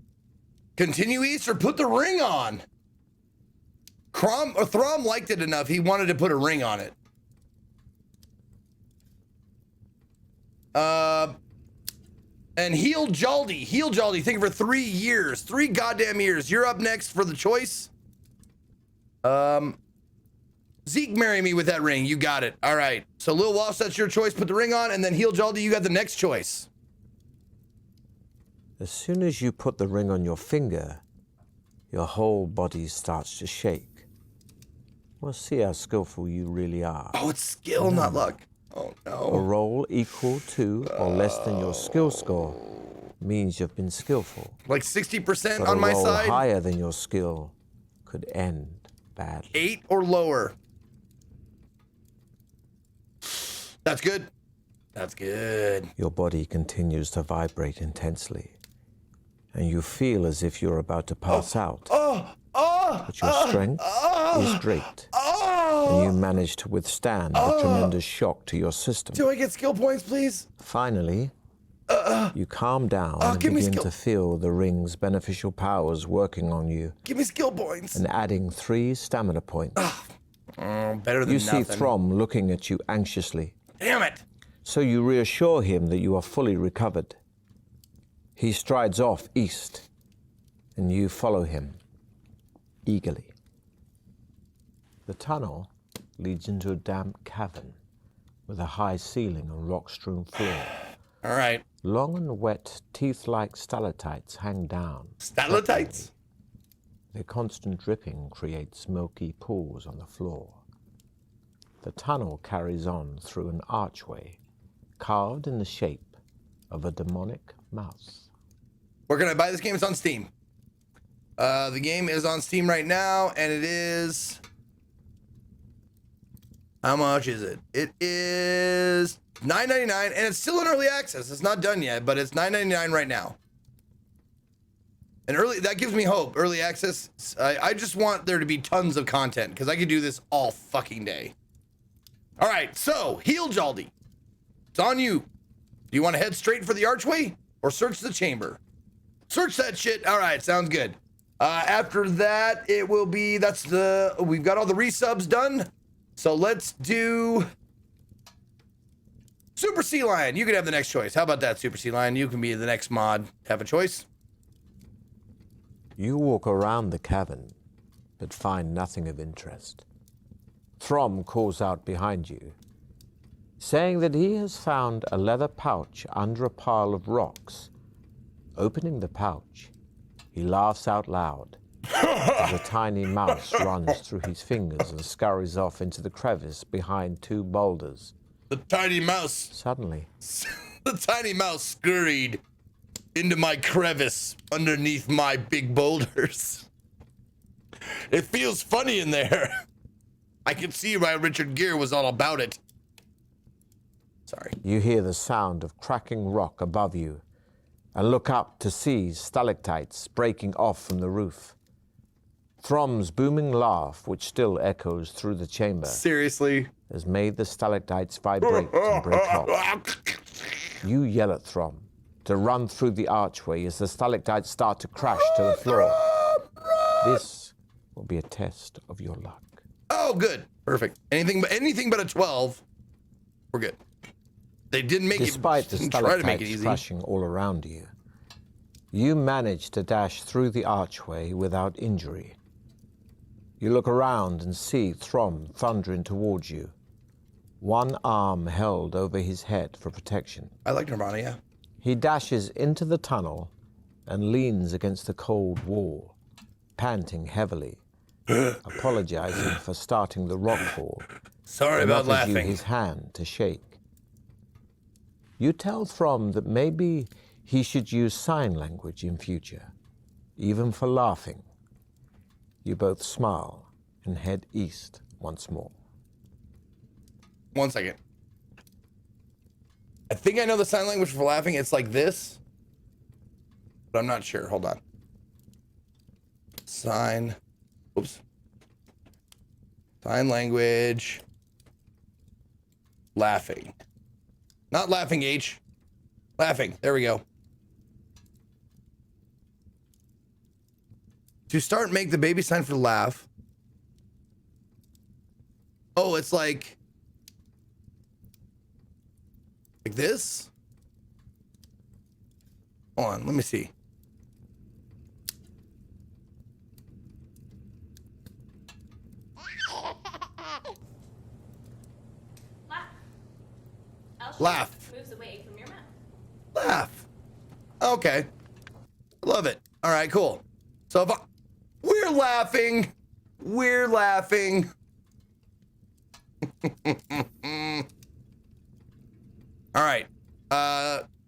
Continue east or put the ring on. Throm liked it enough. He wanted to put a ring on it. And Heal Jaldi. Heal Jaldi, think for 3 years. 3 goddamn years. You're up next for the choice. Zeke, marry me with that ring. You got it. All right. So Lil Walsh, that's your choice. Put the ring on, and then Heal Jaldi, you got the next choice. As soon as you put the ring on your finger, your whole body starts to shake. We'll see how skillful you really are. Oh, it's skill, not luck. Oh, A no. roll equal to or less than your skill score means you've been skillful. Like 60% But on a my roll side. higher than your skill could end badly. 8 or lower. That's good. That's good. Your body continues to vibrate intensely, and you feel as if you're about to pass out. But your strength is great, and you manage to withstand the tremendous shock to your system. Do I get skill points, please? Finally, you calm down and give me begin skill- to feel the ring's beneficial powers working on you Give me skill points. and adding 3 stamina points. Better than You see nothing. Throm looking at you anxiously, Damn it. so you reassure him that you are fully recovered. He strides off east, and you follow him eagerly. The tunnel leads into a damp cavern with a high ceiling and rock-strewn floor. All right. Long and wet, teeth-like stalactites hang down. Stalactites? Their constant dripping creates smoky pools on the floor. The tunnel carries on through an archway carved in the shape of a demonic mouse. Where can I buy this game? It's on Steam. The game is on Steam right now, and it is How much is it? It is $9.99, and it's still in early access. It's not done yet, but it's $9.99 right now. And that gives me hope. Early access, I just want there to be tons of content because I could do this all fucking day. All right, so Heel Jaldi, it's on you. Do you want to head straight for the archway or search the chamber? Search that shit. All right, sounds good. After that, it will be, we've got all the resubs done. So let's do Super Sea Lion. You can have the next choice. How about that, Super Sea Lion? You can be the next mod. Have a choice. You walk around the cavern, but find nothing of interest. Throm calls out behind you, saying that he has found a leather pouch under a pile of rocks. Opening the pouch, he laughs out loud as a tiny mouse runs through his fingers and scurries off into the crevice behind two boulders. The tiny mouse. Suddenly, the tiny mouse scurried into my crevice underneath my big boulders. It feels funny in there. I can see why Richard Gere was all about it. Sorry. You hear the sound of cracking rock above you and look up to see stalactites breaking off from the roof. Throm's booming laugh, which still echoes through the chamber, seriously, has made the stalactites vibrate and break off. You yell at Throm to run through the archway as the stalactites start to crash to the floor. This will be a test of your luck. Oh, good. Perfect. Anything but a 12. We're good. They didn't make Despite it. the Try to make it stalactites easy. crashing all around you, you manage to dash through the archway without injury. You look around and see Throm thundering towards you, one arm held over his head for protection. I like Nirvana, yeah. He dashes into the tunnel and leans against the cold wall, panting heavily, apologizing for starting the rock fall. Sorry and about offers you laughing. his hand to shake. You tell Throm that maybe he should use sign language in future, even for laughing. You both smile and head east once more. 1 second. I think I know the sign language for laughing. It's like this, but I'm not sure. Hold on. Sign. Oops. Sign language. Laughing. Not laughing H. Laughing. There we go. To start, make the baby sign for laugh. Oh, it's like this? Hold on, let me see. Laugh. Moves away from your mouth. Laugh. Okay. Love it. All right, cool. So if we're laughing. We're laughing. All right.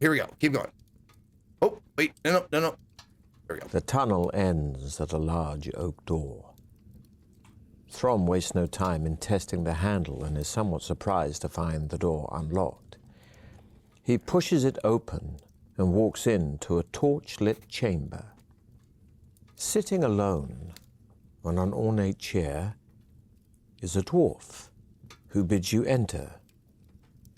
Here we go. Keep going. Oh, wait. No. There we go. The tunnel ends at a large oak door. Throm wastes no time in testing the handle and is somewhat surprised to find the door unlocked. He pushes it open and walks into a torch-lit chamber. Sitting alone on an ornate chair is a dwarf who bids you enter.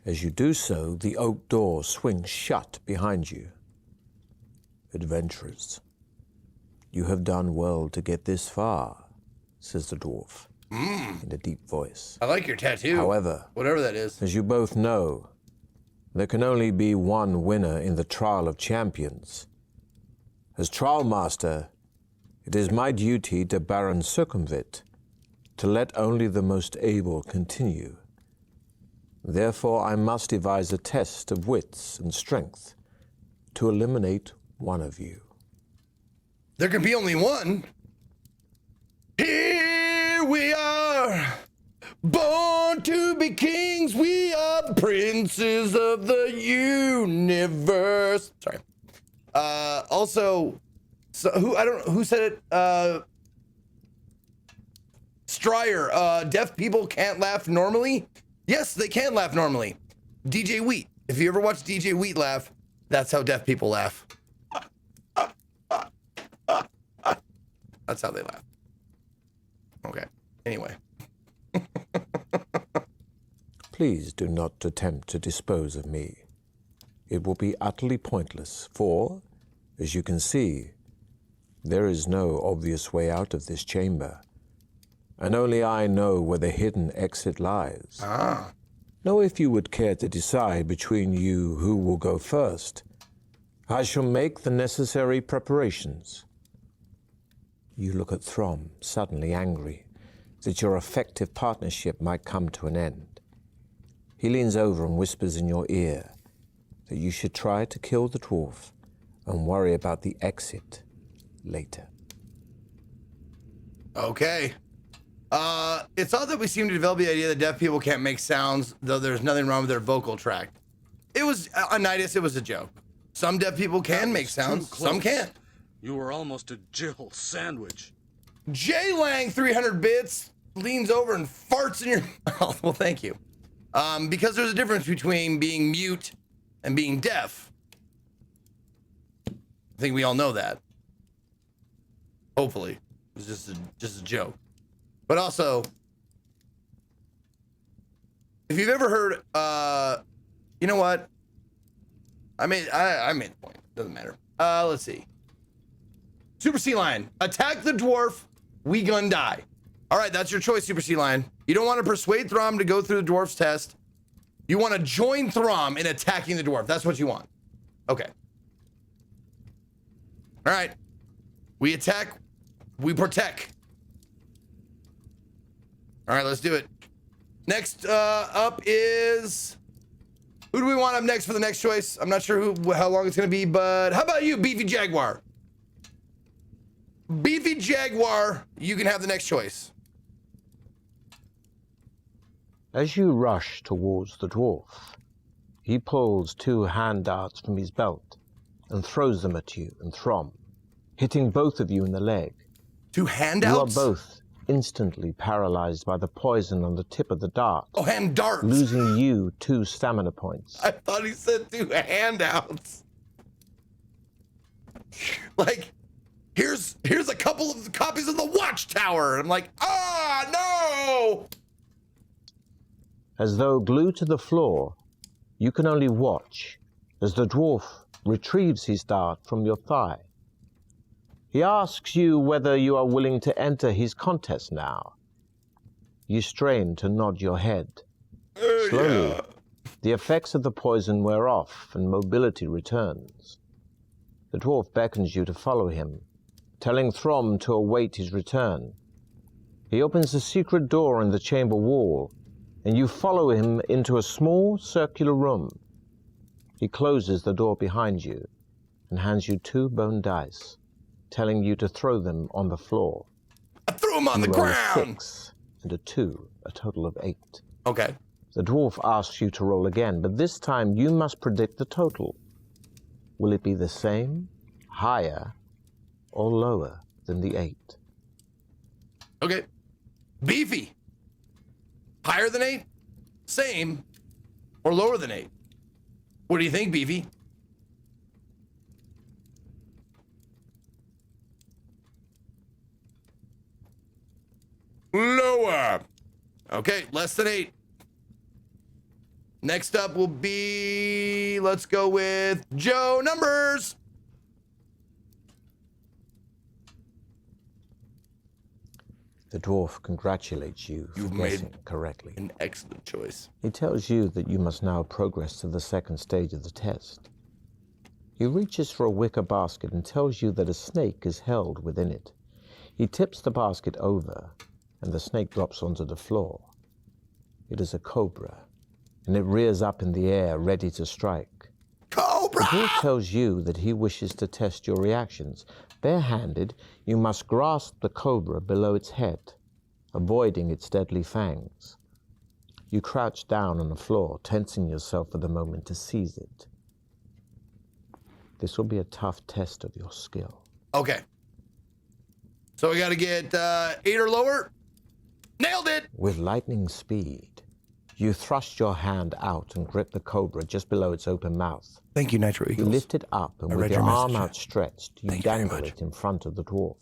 As you do so, the oak door swings shut behind you. Adventurers, you have done well to get this far, says the dwarf in a deep voice. I like your tattoo. However, whatever that is. as you both know, there can only be one winner in the Trial of Champions. As Trial Master, it is my duty to Baron Circumvit, to let only the most able continue. Therefore, I must devise a test of wits and strength to eliminate one of you. There can be only one. Here we are, born to be kings. We are the princes of the universe. Sorry. Also, so who said it? Stryer, deaf people can't laugh normally. Yes, they can laugh normally. DJ Wheat, if you ever watch DJ Wheat laugh, that's how deaf people laugh. That's how they laugh. Okay, anyway. Please do not attempt to dispose of me. It will be utterly pointless, for, as you can see, there is no obvious way out of this chamber, and only I know where the hidden exit lies. Ah. Now, if you would care to decide between you who will go first, I shall make the necessary preparations. You look at Throm, suddenly angry that your effective partnership might come to an end. He leans over and whispers in your ear that you should try to kill the dwarf and worry about the exit later. Okay. It's odd that we seem to develop the idea that deaf people can't make sounds, though there's nothing wrong with their vocal tract. It was, Onitis, it was a joke. Some deaf people can make sounds, some can't. You were almost a Jill sandwich. J Lang 300 bits leans over and farts in your mouth. Well, thank you. Because there's a difference between being mute and being deaf. I think we all know that. Hopefully. It was just a joke. But also, if you've ever heard, you know what? I made the point. Doesn't matter. Let's see. Super Sea Lion, attack the dwarf. We gun die. All right, that's your choice, Super Sea Lion. You don't want to persuade Throm to go through the dwarf's test. You want to join Throm in attacking the dwarf. That's what you want. Okay. All right. We attack. We protect. All right, let's do it. Next up is... Who do we want up next for the next choice? I'm not sure how long it's going to be, but how about you, Beefy Jaguar? Beefy Jaguar, you can have the next choice. As you rush towards the dwarf, he pulls 2 hand darts from his belt and throws them at you and Throm, hitting both of you in the leg. 2 handouts? You are both instantly paralyzed by the poison on the tip of the dart. Oh, hand darts. Losing you 2 stamina points. I thought he said 2 handouts. Like, here's a couple of copies of the Watchtower. I'm like, no! As though glued to the floor, you can only watch as the dwarf retrieves his dart from your thigh. He asks you whether you are willing to enter his contest now. You strain to nod your head. Slowly, Yeah. the effects of the poison wear off and mobility returns. The dwarf beckons you to follow him, telling Throm to await his return. He opens a secret door in the chamber wall, and you follow him into a small circular room. He closes the door behind you and hands you 2 bone dice, telling you to throw them on the floor. I threw him on the You roll a ground. 6 and a 2, a total of 8. Okay. The dwarf asks you to roll again, but this time you must predict the total. Will it be the same, higher, or lower than the 8? Okay. Beefy. Higher than 8? Same. Or lower than 8? What do you think, Beefy? Lower. Okay, less than 8. Next up will be, let's go with Joe Numbers. The dwarf congratulates you for You've guessing made correctly. an excellent choice. He tells you that you must now progress to the second stage of the test. He reaches for a wicker basket and tells you that a snake is held within it. He tips the basket over, and the snake drops onto the floor. It is a cobra, and it rears up in the air, ready to strike. Cobra! The dwarf tells you that he wishes to test your reactions. Barehanded, you must grasp the cobra below its head, avoiding its deadly fangs. You crouch down on the floor, tensing yourself for the moment to seize it. This will be a tough test of your skill. Okay. So we got to get 8 or lower. Nailed it! With lightning speed, you thrust your hand out and grip the cobra just below its open mouth. Thank you, Nitro You Eagles. lift it up, and I with read your your arm message. outstretched, you Thank you very dangle much. it in front of the dwarf.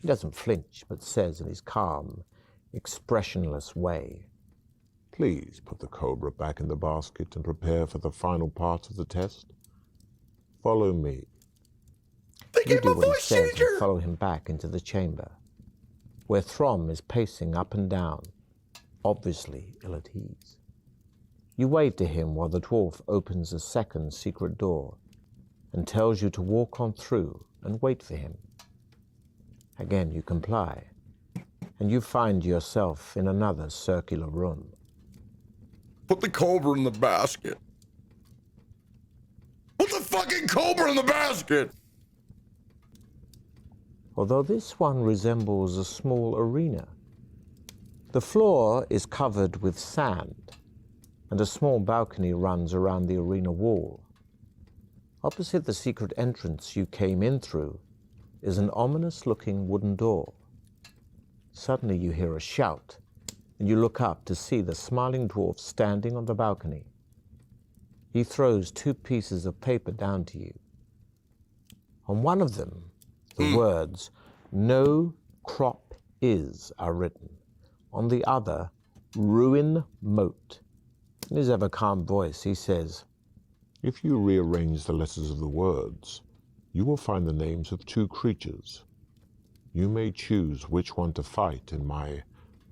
He doesn't flinch, but says in his calm, expressionless way, Please put the cobra back in the basket and prepare for the final part of the test. Follow me. They You gave do him a what he voice says changer! and follow him back into the chamber, where Throm is pacing up and down, obviously ill at ease. You wave to him while the dwarf opens a second secret door and tells you to walk on through and wait for him. Again, you comply, and you find yourself in another circular room. Put the cobra in the basket. Put the fucking cobra in the basket! Although this one resembles a small arena. The floor is covered with sand, and a small balcony runs around the arena wall. Opposite the secret entrance you came in through is an ominous-looking wooden door. Suddenly you hear a shout, and you look up to see the smiling dwarf standing on the balcony. He throws 2 pieces of paper down to you. On one of them, the words, "No crop is," are written. On the other, "Ruin moat." In his ever-calm voice, he says, If you rearrange the letters of the words, you will find the names of 2 creatures. You may choose which one to fight in my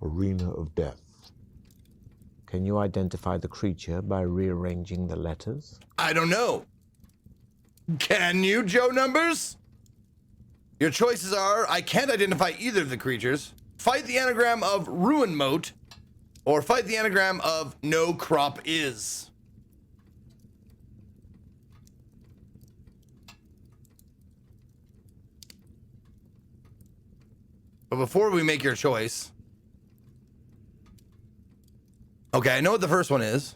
arena of death. Can you identify the creature by rearranging the letters? I don't know. Can you, Joe Numbers? Your choices are, I can't identify either of the creatures, fight the anagram of ruin moat, or fight the anagram of no crop is. But before we make your choice, okay, I know what the first one is.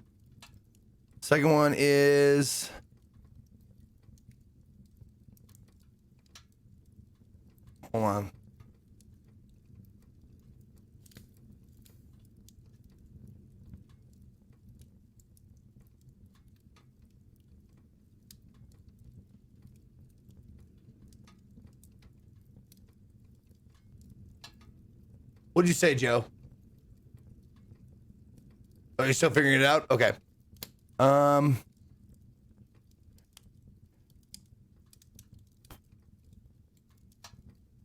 Second one is hold on. What'd you say, Joe? Are you still figuring it out? Okay.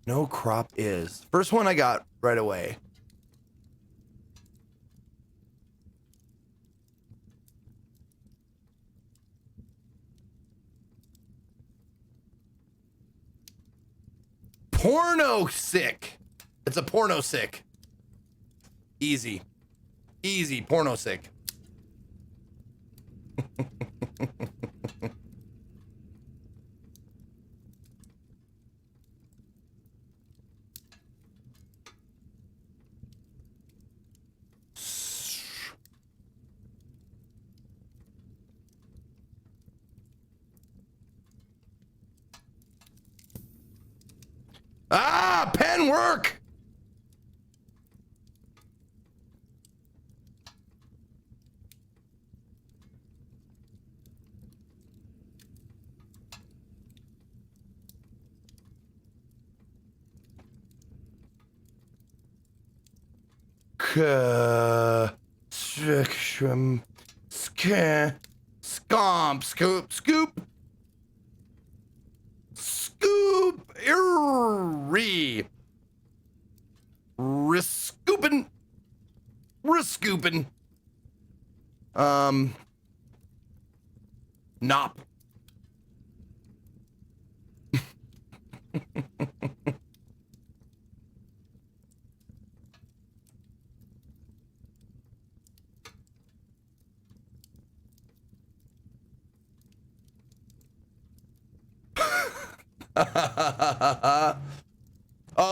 No crop is. First one I got right away. Porno sick. It's a porno sick. Easy. Easy porno sick. Ah, pen work. Scomp, scoop, scoop, scoop, riscoopin', nop.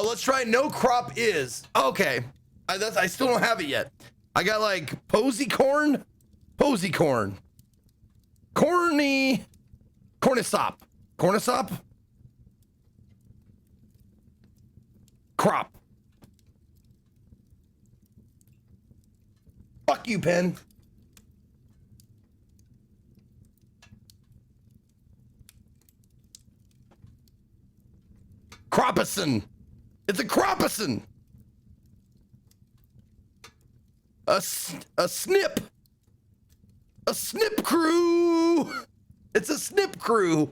Let's try no crop is. Okay. I still don't have it yet. I got like posy corn, cornisop, crop. Fuck you, pen. Cropison. It's a cropison. A snip. A snip crew. It's a snip crew.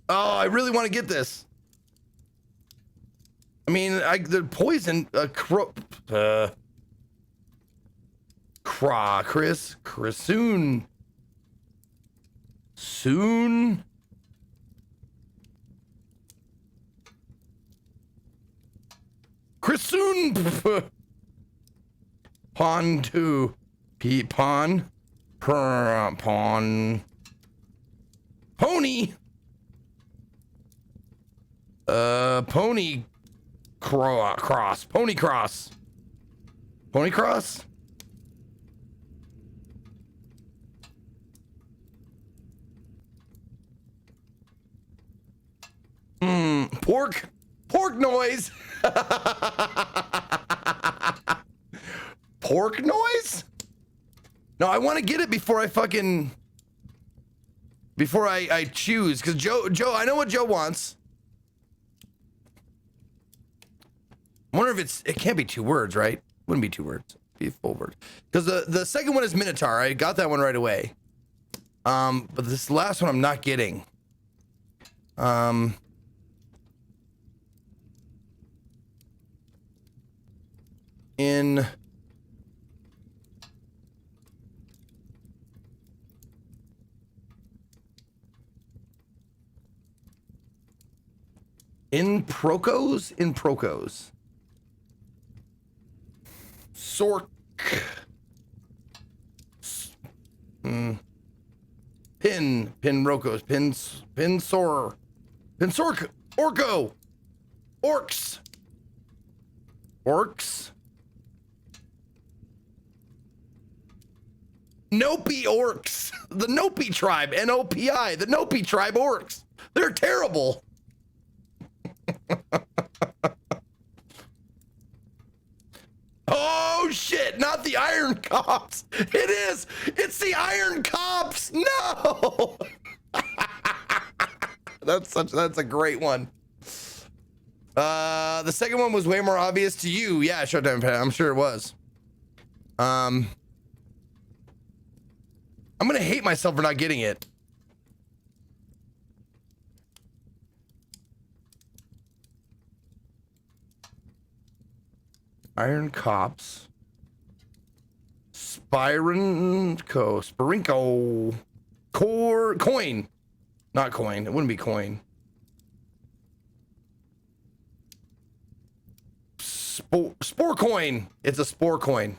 Oh, I really want to get this. I mean, the poison, Chris, soon. Chris soon. Pawn to pawn. Pawn. Pony. Pony cross. Pony cross. Pony cross? Pork noise. Pork noise? No, I want to get it before I choose, because Joe, I know what Joe wants. I wonder if it can't be 2 words, right? Wouldn't be 2 words, be a full word. Because the second one is Minotaur. I got that one right away. But this last one I'm not getting. In Procos? In Procos. Sork. Pin Rocos. Pin Sork. Orco. Orcs. Nopi orcs. The Nopi tribe. N-O-P-I. The Nopi tribe orcs. They're terrible. Oh shit, not the Iron Cops. It is. It's the Iron Cops. No. That's a great one. The second one was way more obvious to you. Yeah, Showtime Pat. I'm sure it was. I'm gonna hate myself for not getting it. Iron Cops. Spirinko. Coin. Not coin. It wouldn't be coin. Spore coin. It's a spore coin.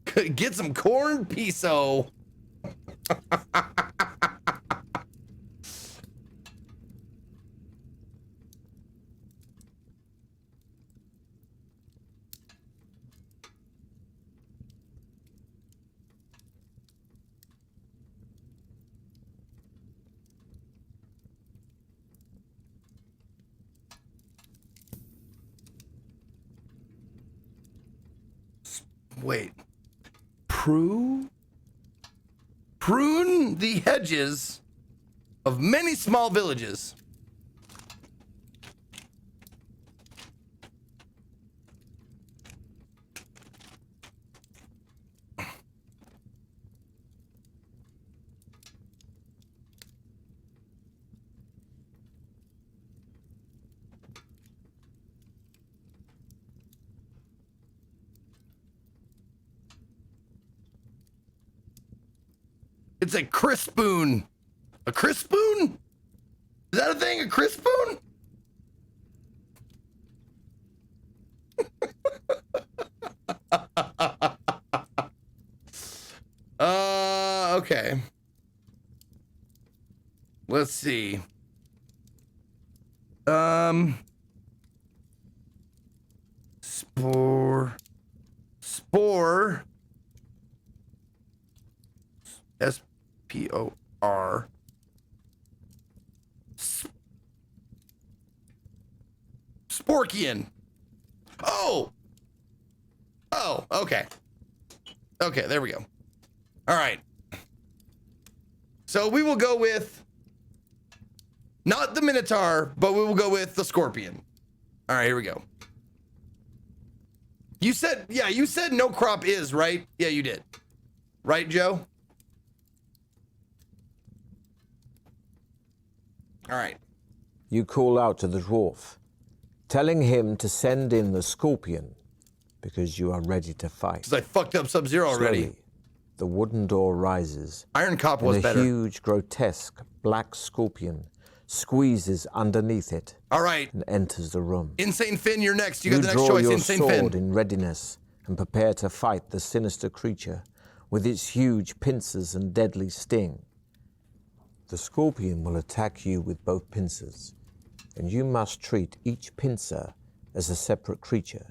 Get some corn piso. Wait. Prune the hedges of many small villages. It's a crispoon. A crispoon? Is that a thing? A crispoon? Okay. Let's see. Spore. S-P-O-R. Sporkian. Oh, Oh, okay. Okay, there we go. All right. So we will go with not the Minotaur, but we will go with the Scorpion. All right, here we go. You said, yeah, you said no crop is, right? Yeah, you did. Right, Joe? All right. You call out to the dwarf, telling him to send in the Scorpion because you are ready to fight. Because I fucked up Sub-Zero already. Slowly, the wooden door rises. Iron Cop was and a better. huge, grotesque black scorpion squeezes underneath it All right. and enters the room. Insane Finn, you're next. You got the next draw choice. your Insane sword Finn. in readiness and prepare to fight the sinister creature with its huge pincers and deadly sting. The scorpion will attack you with both pincers, and you must treat each pincer as a separate creature,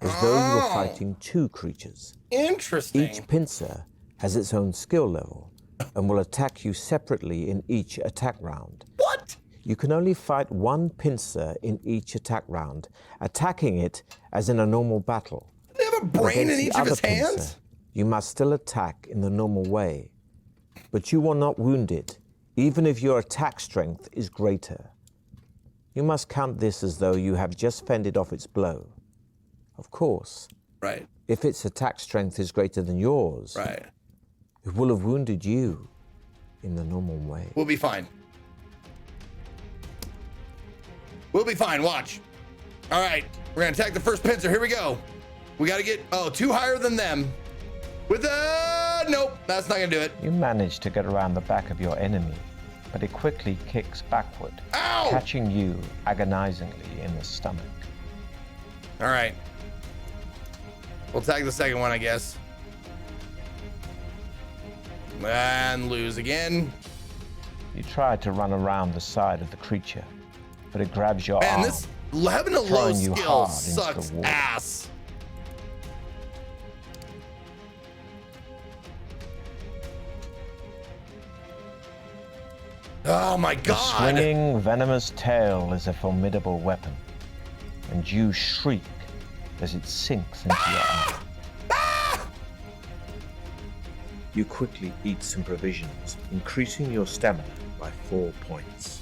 as though you were fighting two creatures. Interesting. Each pincer has its own skill level and will attack you separately in each attack round. What? You can only fight one pincer in each attack round, attacking it as in a normal battle. Does he have a brain in Against the each of other his hands? pincer, you must still attack in the normal way, but you will not wound it, even if your attack strength is greater. You must count this as though you have just fended off its blow. Of course, Right. if its attack strength is greater than yours, Right. it will have wounded you in the normal way. We'll be fine. We'll be fine. Watch. All right. We're going to attack the first pincer. Here we go. We got to get, two higher than them. With the, nope, that's not going to do it. You manage to get around the back of your enemy, but it quickly kicks backward, Ow! catching you agonizingly in the stomach. All right. We'll attack the second one, I guess. And lose again. You try to run around the side of the creature, but it grabs your Man, arm. this having a low throwing you skill hard into sucks the wall. ass. Oh my The god. swinging, venomous tail is a formidable weapon, and you shriek as it sinks into your arm. You quickly eat some provisions, increasing your stamina by 4 points.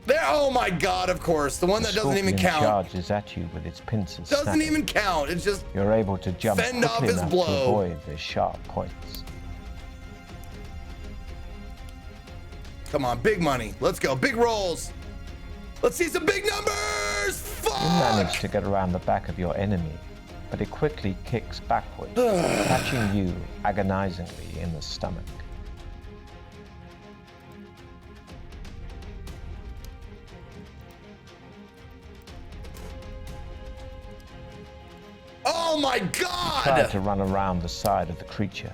There, oh my god, of course. The one that doesn't even Scorpion count. charges at you with its pincers. Doesn't snapping. even count. It's just, You're able to jump fend off quickly his enough blow. to avoid the sharp points. come on, big money. Let's go. Big rolls. Let's see some big numbers. Fuck. You manage to get around the back of your enemy, but it quickly kicks backward, catching you agonizingly in the stomach. Oh my Try god. to run around the side of the creature,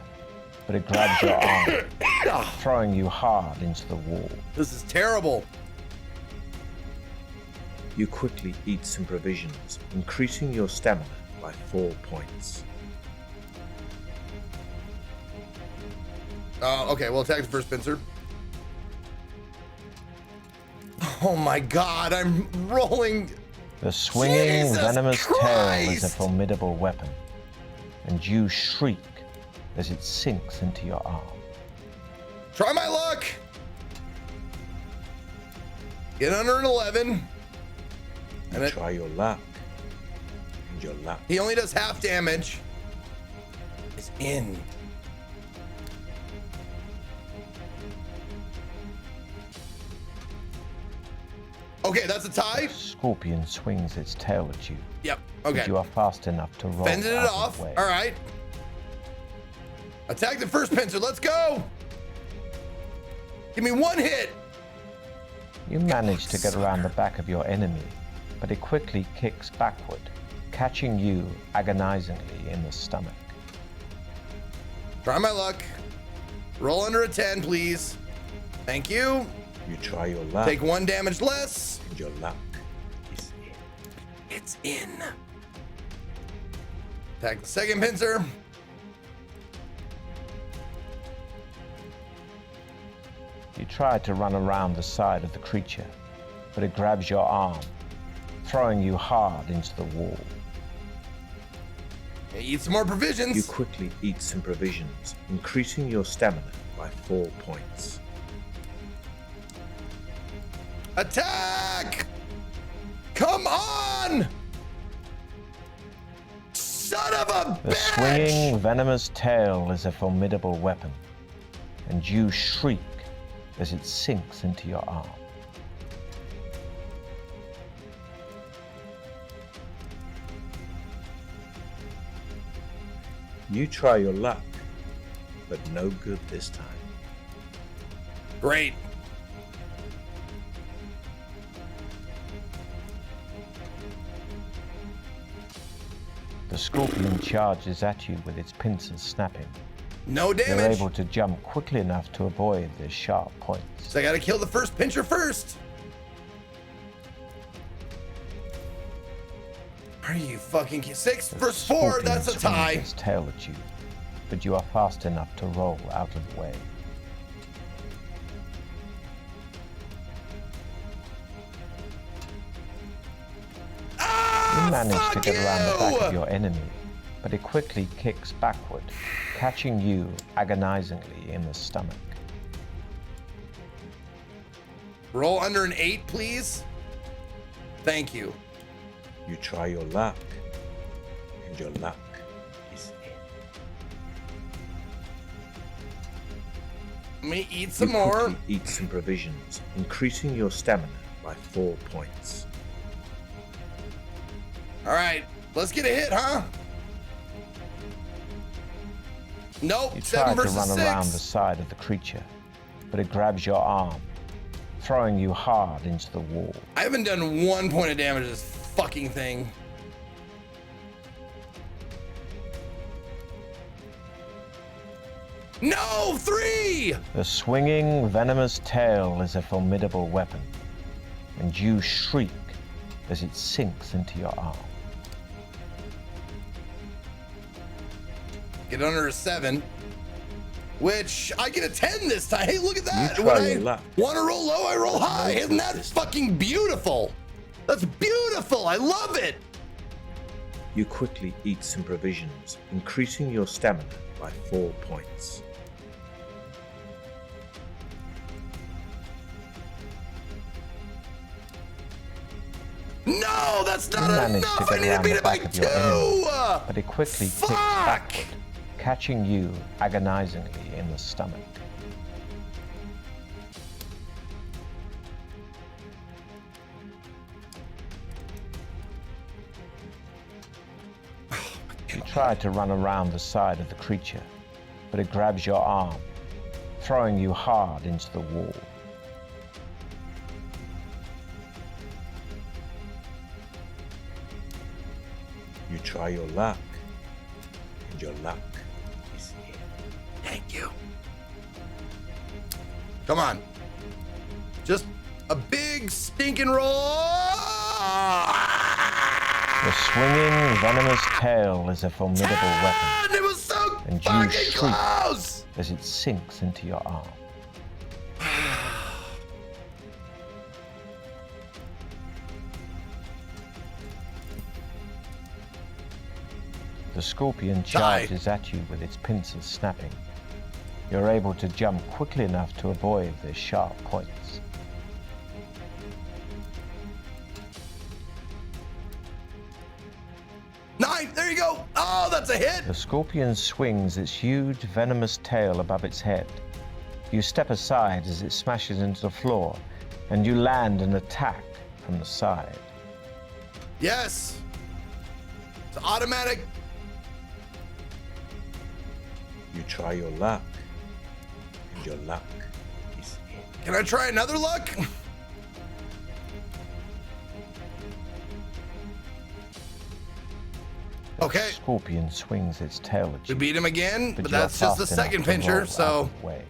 but it grabs your arm, throwing you hard into the wall. This is terrible. You quickly eat some provisions, increasing your stamina by 4 points. Okay, we'll attack the first pincer. Oh my god, I'm rolling. The swinging, Jesus venomous tail is a Christ! formidable weapon, and you shriek as it sinks into your arm. Try my luck. Get under an 11. And it, Try your luck. And your luck. he only does half damage. It's in. Okay, that's a tie. Scorpion swings its tail at you, Yep. but Okay. you are fast enough to roll Fended it out off. of the way. All right. Attack the first pincer. Let's go. Give me one hit. You manage to get around the back of your enemy, but it quickly kicks backward, catching you agonizingly in the stomach. Try my luck. Roll under a 10, please. Thank you. You try your luck. Take one damage less. And your luck is in. It's in. Attack the second pincer. You try to run around the side of the creature, but it grabs your arm, throwing you hard into the wall. Eat some more provisions. You quickly eat some provisions, increasing your stamina by 4 points. Attack! Come on! Son of a The bitch! swinging, venomous tail is a formidable weapon, and you shriek as it sinks into your arm. You try your luck, but no good this time. Great. The scorpion charges at you with its pincers snapping. No You're damage. able to jump quickly enough to avoid the sharp points. So I gotta kill the first pincher first. Are you fucking 6 The versus 4? scorpion That's a swings tie. its tail at you, but you are fast enough to roll out of the way. You manage to get around the back of your enemy, but it quickly kicks backward, catching you agonizingly in the stomach. Roll under an 8, please. Thank you. You try your luck, and your luck is in. Let me eat some You more. quickly eat some provisions, increasing your stamina by 4 points. All right, let's get a hit, huh? Nope, You 7 try to versus run 6. around the side of the creature, but it grabs your arm, throwing you hard into the wall. I haven't done 1 point of damage to this fucking thing. No, 3! The swinging, venomous tail is a formidable weapon, and you shriek as it sinks into your arm. Get under a 7, which I get a 10 this time. Hey, look at that. You When try I your luck. want to roll low, I roll high. Isn't that fucking beautiful? That's beautiful. I love it. You quickly eat some provisions, increasing your stamina by 4 points. No, that's You not manage enough. to I get need to around beat the it by back of your enemy, 2. but it quickly kicks Fuck. backward, catching you agonizingly in the stomach. You try to run around the side of the creature, but it grabs your arm, throwing you hard into the wall. You try your luck, and your luck is in. Thank you. Come on. Just a big stinking roll. The swinging, venomous tail is a formidable weapon, It was so and you fucking shriek close. as it sinks into your arm. The scorpion charges at you with its pincers snapping. You're able to jump quickly enough to avoid the sharp points. Nine. There you go. Oh, that's a hit. The scorpion swings its huge venomous tail above its head. You step aside as it smashes into the floor, and you land an attack from the side. Yes. It's automatic. You try your luck, and your luck is in. Can I try another luck? Okay. The scorpion swings its tail at We you. beat him again, but you are that's just the fast enough second to roll pincher, out so of the way.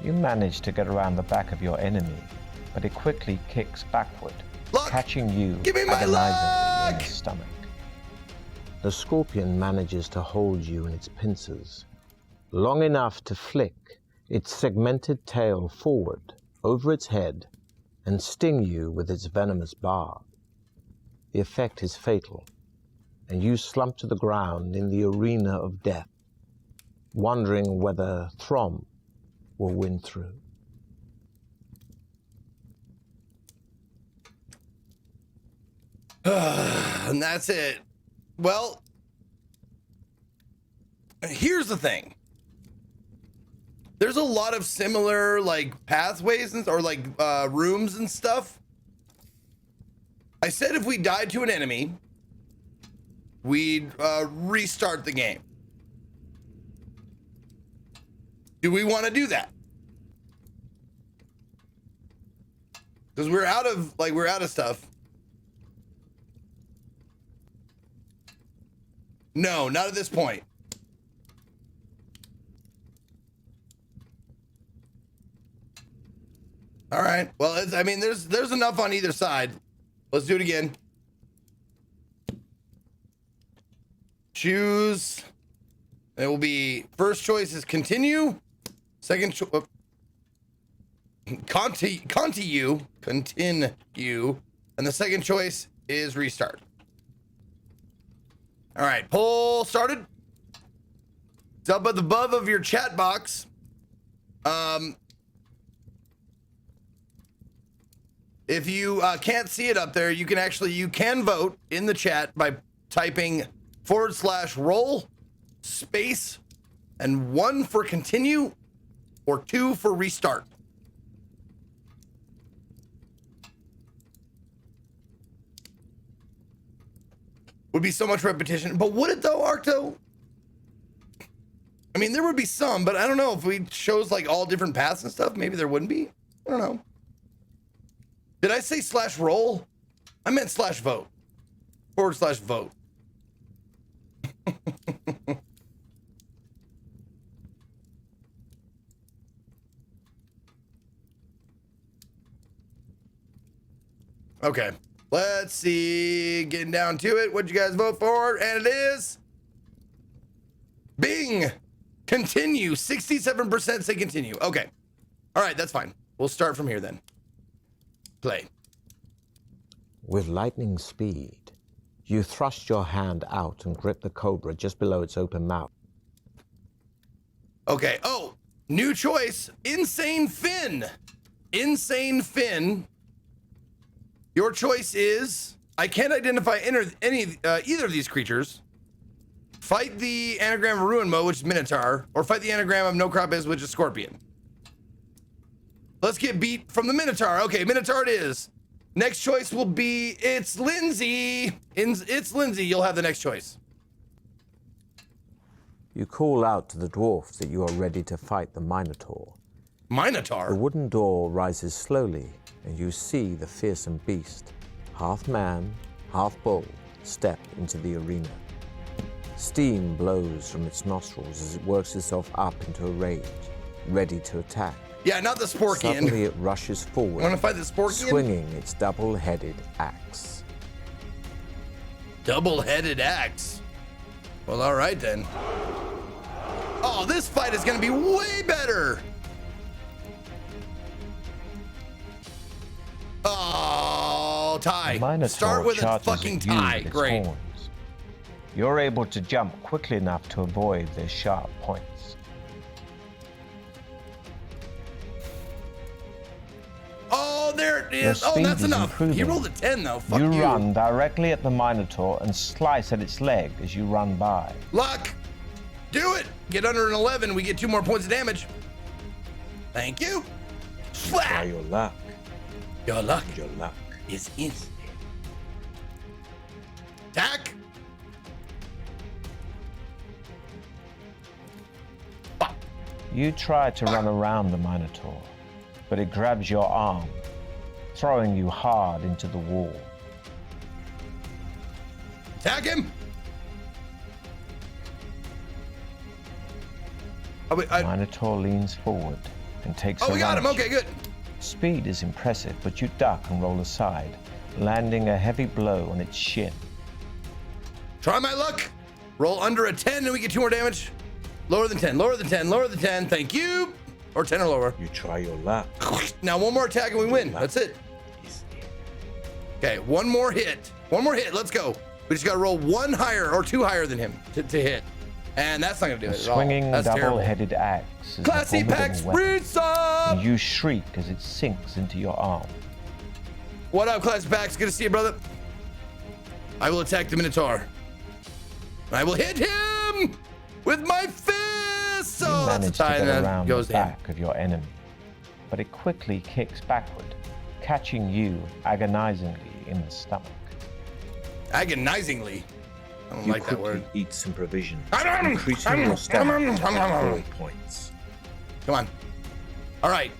You manage to get around the back of your enemy, but it quickly kicks backward, Luck! catching you Give me my agonizingly in luck! the stomach. the scorpion manages to hold you in its pincers, long enough to flick its segmented tail forward over its head and sting you with its venomous barb. The effect is fatal, and you slump to the ground in the arena of death, wondering whether Throm will win through. And that's it. Well, here's the thing. There's a lot of similar like pathways and or like rooms and stuff. I said if we died to an enemy, we'd restart the game. Do we want to do that? Because we're out of stuff. No, not at this point. All right. Well, I mean, there's enough on either side. Let's do it again. Choose. It will be first choice is continue. Second choice. Continue. And the second choice is restart. All right. Poll started. It's up above of your chat box. If you can't see it up there, you can vote in the chat by typing /roll space and 1 for continue or 2 for restart. Would be so much repetition, but would it though, Arcto? I mean, there would be some, but I don't know if we chose like all different paths and stuff. Maybe there wouldn't be. I don't know. Did I say /roll? I meant /vote. /vote. Okay. Let's see. Getting down to it. What'd you guys vote for? And it is Bing. Continue. 67% say continue. Okay. All right. That's fine. We'll start from here then. Play. With lightning speed, you thrust your hand out and grip the cobra just below its open mouth. Okay. Oh, new choice. Insane Finn. Insane Finn. Your choice is, I can't identify either of these creatures. Fight the anagram of Ruin Mo, which is Minotaur, or fight the anagram of No Crop Is, which is Scorpion. Let's get beat from the Minotaur. Okay, Minotaur it is. Next choice will be, it's Lindsay. It's Lindsay. You'll have the next choice. You call out to the dwarfs that you are ready to fight the Minotaur. Minotaur? The wooden door rises slowly, and you see the fearsome beast, half man, half bull, step into the arena. Steam blows from its nostrils as it works itself up into a rage, ready to attack. Yeah, not the Sporkian. Suddenly it rushes forward, Want to fight the Sporkian? swinging its double-headed axe. Double-headed axe. Well, all right then. Oh, this fight is going to be way better. Oh, tie. Minotaur Start with a charges fucking at you tie. with its Great. horns. You're able to jump quickly enough to avoid their sharp points. Oh, there it Your is. Oh, speed that's is enough. He improving. rolled a 10 though. Fuck You you. run directly at the Minotaur and slice at its leg as you run by. Luck. Do it. Get under an 11. We get 2 more points of damage. Thank you. Try Flat. your luck. Your luck Your luck. is in. Attack. Fuck. You try to run around the Minotaur, but it grabs your arm, throwing you hard into the wall. Attack him. Oh, wait, Minotaur leans forward and takes a we got him. lunge. Okay, good. Speed is impressive, but you duck and roll aside, landing a heavy blow on its shin. Try my luck. Roll under a 10 and we get 2 more damage. Lower than 10, lower than 10, lower than 10. Thank you. Or 10 or lower. You try your luck. Now 1 more attack and we win. That's it. Okay, 1 more hit. 1 more hit. Let's go. We just got to roll 1 higher or 2 higher than him to hit. And that's not going to do it at all. Swinging That's terrible. double-headed axe is Classy a formidable Pax weapon. Breeds up! And you shriek as it sinks into your arm. What up, Classy Pax? Good to see you, brother. I will attack the Minotaur. I will hit him with my fist. You Oh, that's a manage tie, to and get that around goes the to him. back of your enemy, but it quickly kicks backward, catching you agonizingly in the stomach. Agonizingly. I don't You like that quickly word. eat some provisions, increasing your stamina by 4 points. Come on. All right.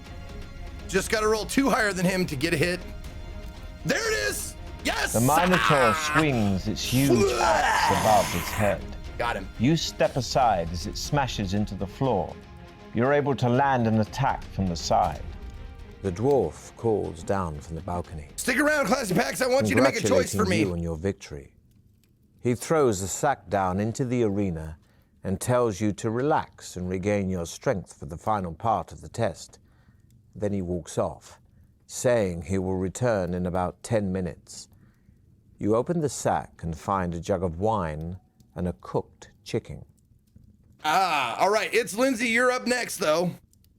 Just got to roll 2 higher than him to get a hit. There it is. Yes. The Minotaur swings its huge axe above its head. Got him. You step aside as it smashes into the floor. You're able to land an attack from the side. The dwarf calls down from the balcony, Stick around, Classy Pax. I want you to make a choice for congratulating me. you on your victory. He throws the sack down into the arena and tells you to relax and regain your strength for the final part of the test. Then he walks off, saying he will return in about 10 minutes. You open the sack and find a jug of wine and a cooked chicken. All right. It's Lindsay. You're up next, though.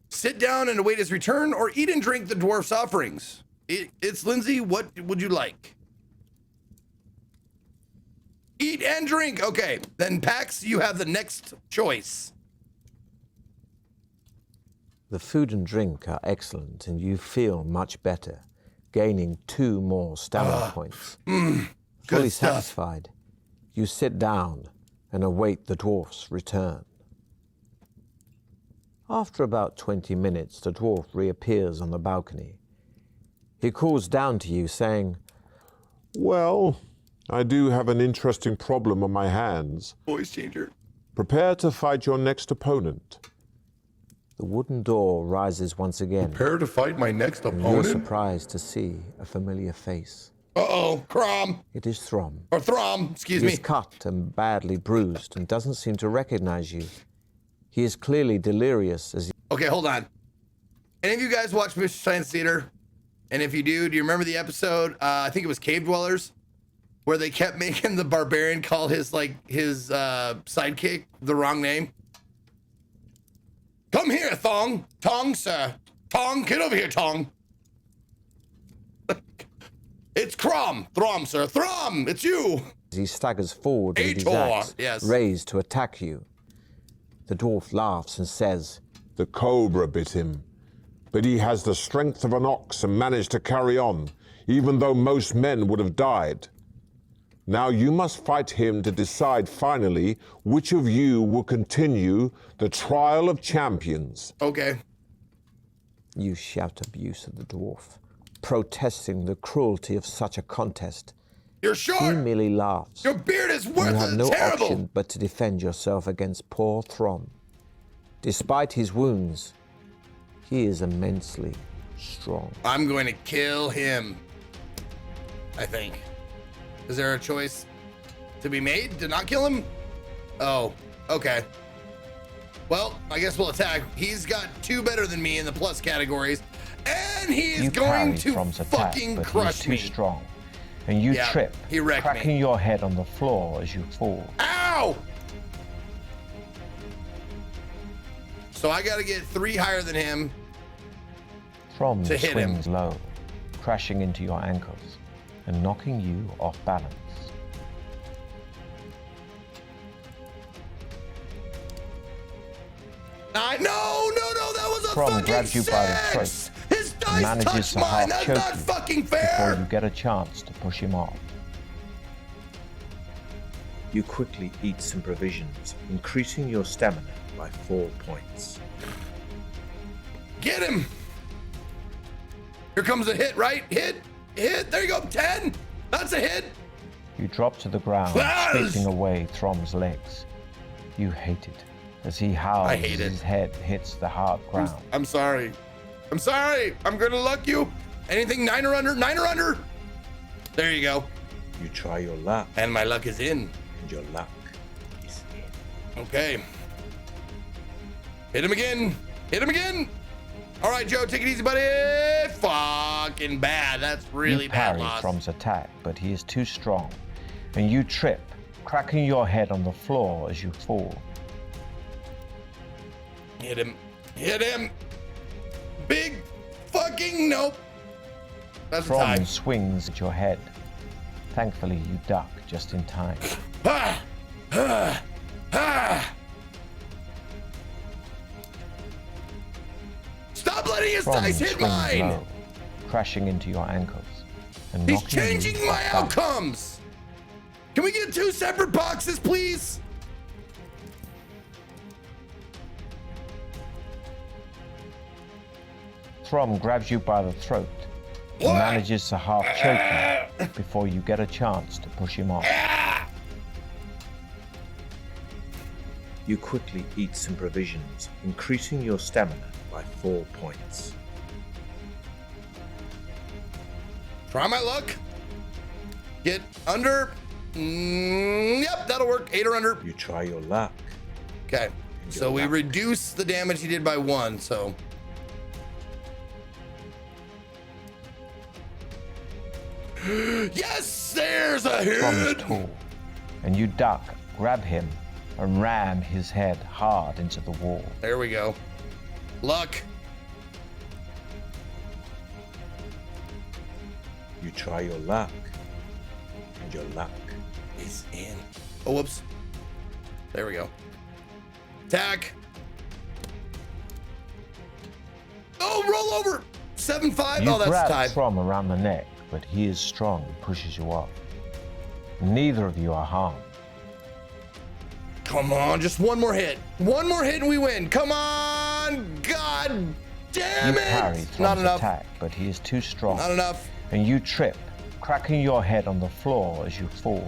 Sit down and await his return, or eat and drink the dwarf's offerings. It's Lindsay. What would you like? Eat and drink. Okay. Then, Pax, you have the next choice. The food and drink are excellent, and you feel much better, gaining 2 more stamina points. Fully stuff. satisfied, you sit down and await the dwarf's return. After about 20 minutes, the dwarf reappears on the balcony. He calls down to you, saying, Well, I do have an interesting problem on my hands. Voice changer. Prepare to fight your next opponent. The wooden door rises once again, Prepare to fight my next and you're opponent. surprised to see a familiar face. Uh-oh. Crom. It is Throm. Or Throm. Excuse He me. is cut and badly bruised and doesn't seem to recognize you. He is clearly delirious as he Okay, hold on. Any of you guys watch Mystery Science Theater? And if you do you remember the episode? I think it was Cave Dwellers, where they kept making the barbarian call his sidekick the wrong name. Come here, Thong. Tong, sir. Tong, get over here, Tong. It's Throm, sir. Throm, it's you. staggers forward with his Ator, axe yes. raised to attack you. The dwarf laughs and says, The cobra bit him, but he has the strength of an ox and managed to carry on, even though most men would have died. Now you must fight him to decide finally which of you will continue the trial of champions. Okay. You shout abuse at the dwarf, protesting the cruelty of such a contest. You're He short. merely laughs. Your beard is You have worthless. no Terrible. option but to defend yourself against poor Throm. Despite his wounds, he is immensely strong. I'm going to kill him, I think. Is there a choice to be made to not kill him? Oh, okay. Well, I guess we'll attack. He's got 2 better than me in the plus categories, and he is You going parry to Throm's attack, fucking but crush he's too me. strong, and you Yeah, trip, he wrecked me. cracking your head on the floor as you fall. Ow! So I got to get 3 higher than him. Throm To hit him. swings low, crashing into your ankles and knocking you off balance. No, that was a Throm fucking grabs you by the 6! throat His dice manages touched to mine! half That's choke not you fucking before fair! you get a chance to push him off. You quickly eat some provisions, increasing your stamina by 4 points. Get him! Here comes a hit, right? Hit! There you go, 10! That's a hit! You drop to the ground, Yes! scraping away Throm's legs. You hate it as he howls I hate as it. his head hits the hard ground. I'm sorry. I'm gonna luck you. Anything 9 or under? 9 or under? There you go. You try your luck. And my luck is in. and your luck is in. Okay. Hit him again. Hit him again. All right, Joe, take it easy, buddy. Fucking bad. That's really You bad parry loss. Throm's attack, but he is too strong, and you trip, cracking your head on the floor as you fall. Hit him. Hit him. Big fucking nope. That's a tie. Throm swings at your head. Thankfully, you duck just in time. Ah! Ah! Ah! Stop letting his Throm dice hit swings mine! low, crashing into your ankles and He's knocking changing you my off balance. outcomes! Can we get 2 separate boxes, please? Throm grabs you by the throat and What? manages to half choke you before you get a chance to push him off. You quickly eat some provisions, increasing your stamina by 4 points. Try my luck. Get under. Yep, that'll work. 8 or under. You try your luck. Okay. So we reduce the damage he did by 1, so. Yes, there's a Throm is hit. tall, and you duck, grab him, and ram his head hard into the wall. There we go. Luck. You try your luck, and your luck He's in. Oh, whoops. There we go. Attack. Oh, roll over. 7-5. You Oh, that's grab tied. Throm around the neck, but he is strong and pushes you off. Neither of you are harmed. Come on, just one more hit. One more hit and we win. Come on. God damn You it. parry Not Throm's enough. attack, but he is too strong. Not enough. And you trip, cracking your head on the floor as you fall.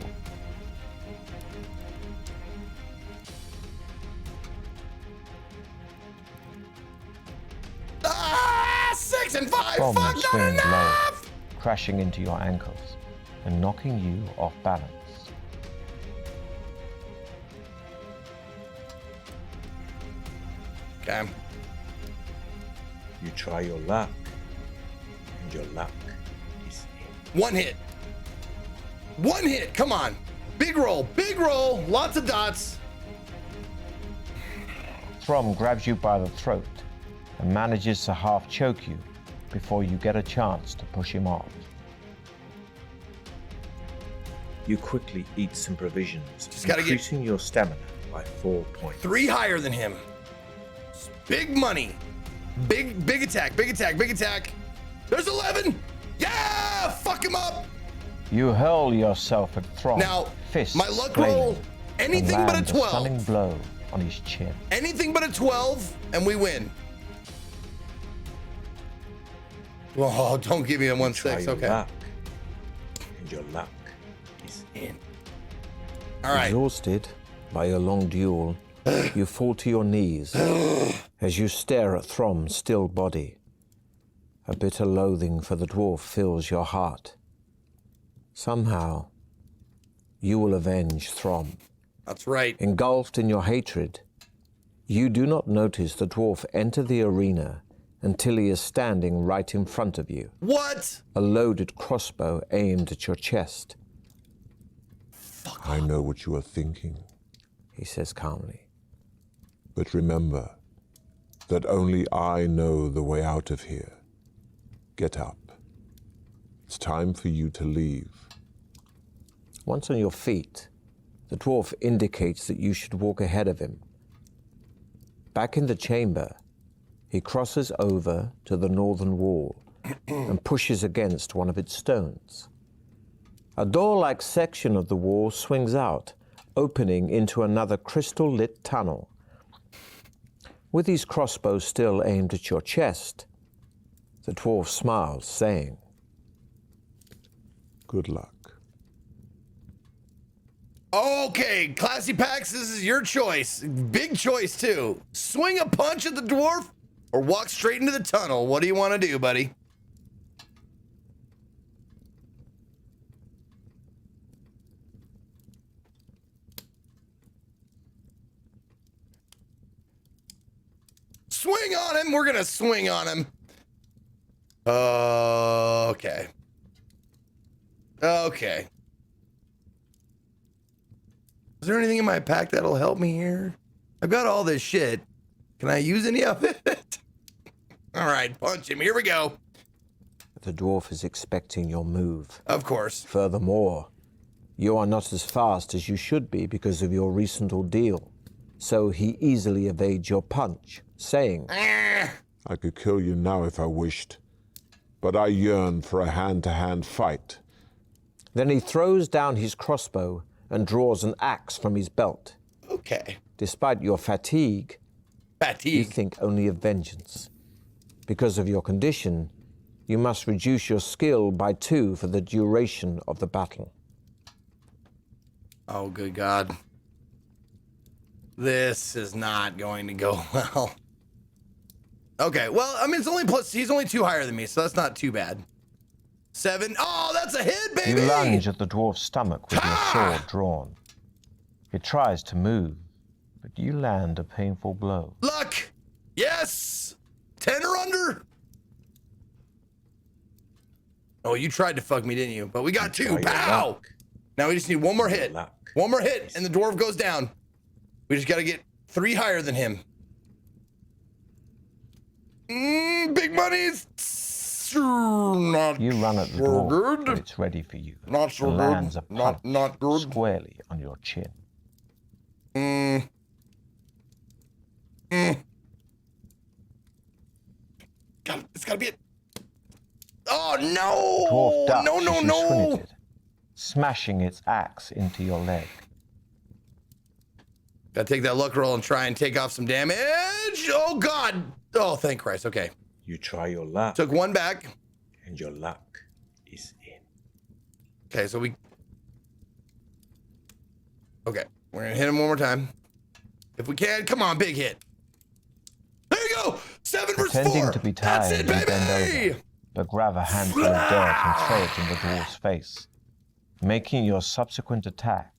Ah, 6 and 5. Throm Fuck, not swings low, enough. crashing into your ankles and knocking you off balance. Okay. You try your luck, and your luck is in. One hit. One hit. Come on. Big roll. Big roll. Lots of dots. Throm grabs you by the throat and manages to half choke you before you get a chance to push him off. You quickly eat some provisions, Just gotta get- increasing your stamina by 4 points. 3 higher than him. It's big money. Big attack. Big attack. Big attack. There's 11. Yeah. Fuck him up. You hurl yourself at Throm, Now, fists my luck flailing, roll, anything and but a land 12. stunning blow on his chin. Anything but a 12, and we win. Oh, don't give me a Try 1-6. your Okay. luck, and your luck is In. All right. Exhausted by your long duel, you fall to your knees as you stare at Throm's still body. A bitter loathing for the dwarf fills your heart. Somehow, you will avenge Throm. That's right. Engulfed in your hatred, you do not notice the dwarf enter the arena until he is standing right in front of you, What? a loaded crossbow aimed at your chest. I know what you are thinking, He says calmly. but remember that only I know the way out of here. Get up. It's time for you to leave. Once on your feet, the dwarf indicates that you should walk ahead of him. Back in the chamber, he crosses over to the northern wall and pushes against one of its stones. A door-like section of the wall swings out, opening into another crystal-lit tunnel. With his crossbow still aimed at your chest, the dwarf smiles, saying, Good luck. Okay, Classy Pax, this is your choice. Big choice, too. Swing a punch at the dwarf or walk straight into the tunnel. What do you want to do, buddy? swing on him. We're gonna swing on him. Okay. Okay. Is there anything in my pack that'll help me here? I've got all this shit. Can I use any of it? All right, punch him. Here we go. The dwarf is expecting your move. Of course. Furthermore, you are not as fast as you should be because of your recent ordeal. So he easily evades your punch, saying, I could kill you now if I wished, but I yearn for a hand-to-hand fight. Then he throws down his crossbow and draws an axe from his belt. Okay. Despite your fatigue, you think only of vengeance. Because of your condition, you must reduce your skill by 2 for the duration of the battle. Oh, good God. This is not going to go well. Okay, well, I mean, it's only plus, he's only 2 higher than me, so that's not too bad. 7. Oh, that's a hit, baby! You lunge at the dwarf's stomach with your sword drawn. It tries to move, but you land a painful blow. Luck! Yes! 10 or under? Oh, you tried to fuck me, didn't you? But we got 2. Pow! Now we just need one more hit. One more hit, and the dwarf goes down. We just got to get 3 higher than him. Big money's not. You run at the so dwarf, good. but it's ready for you. Not so and good. lands a punch Not good. squarely on your chin. God, it's gotta be it. Oh no! Dwarf ducks No, as you no! swing at it, smashing its axe into your leg. Gotta take that luck roll and try and take off some damage. Oh God! Oh, thank Christ. Okay. You try your luck, Took 1 back. and your luck is in. Okay, so okay, we're gonna hit him one more time. If we can, come on, big hit. There you go! 7 versus 4! Pretending to be That's tired, it, you bend baby! over, but grab a handful of dirt and throw it in the dwarf's face, making your subsequent attack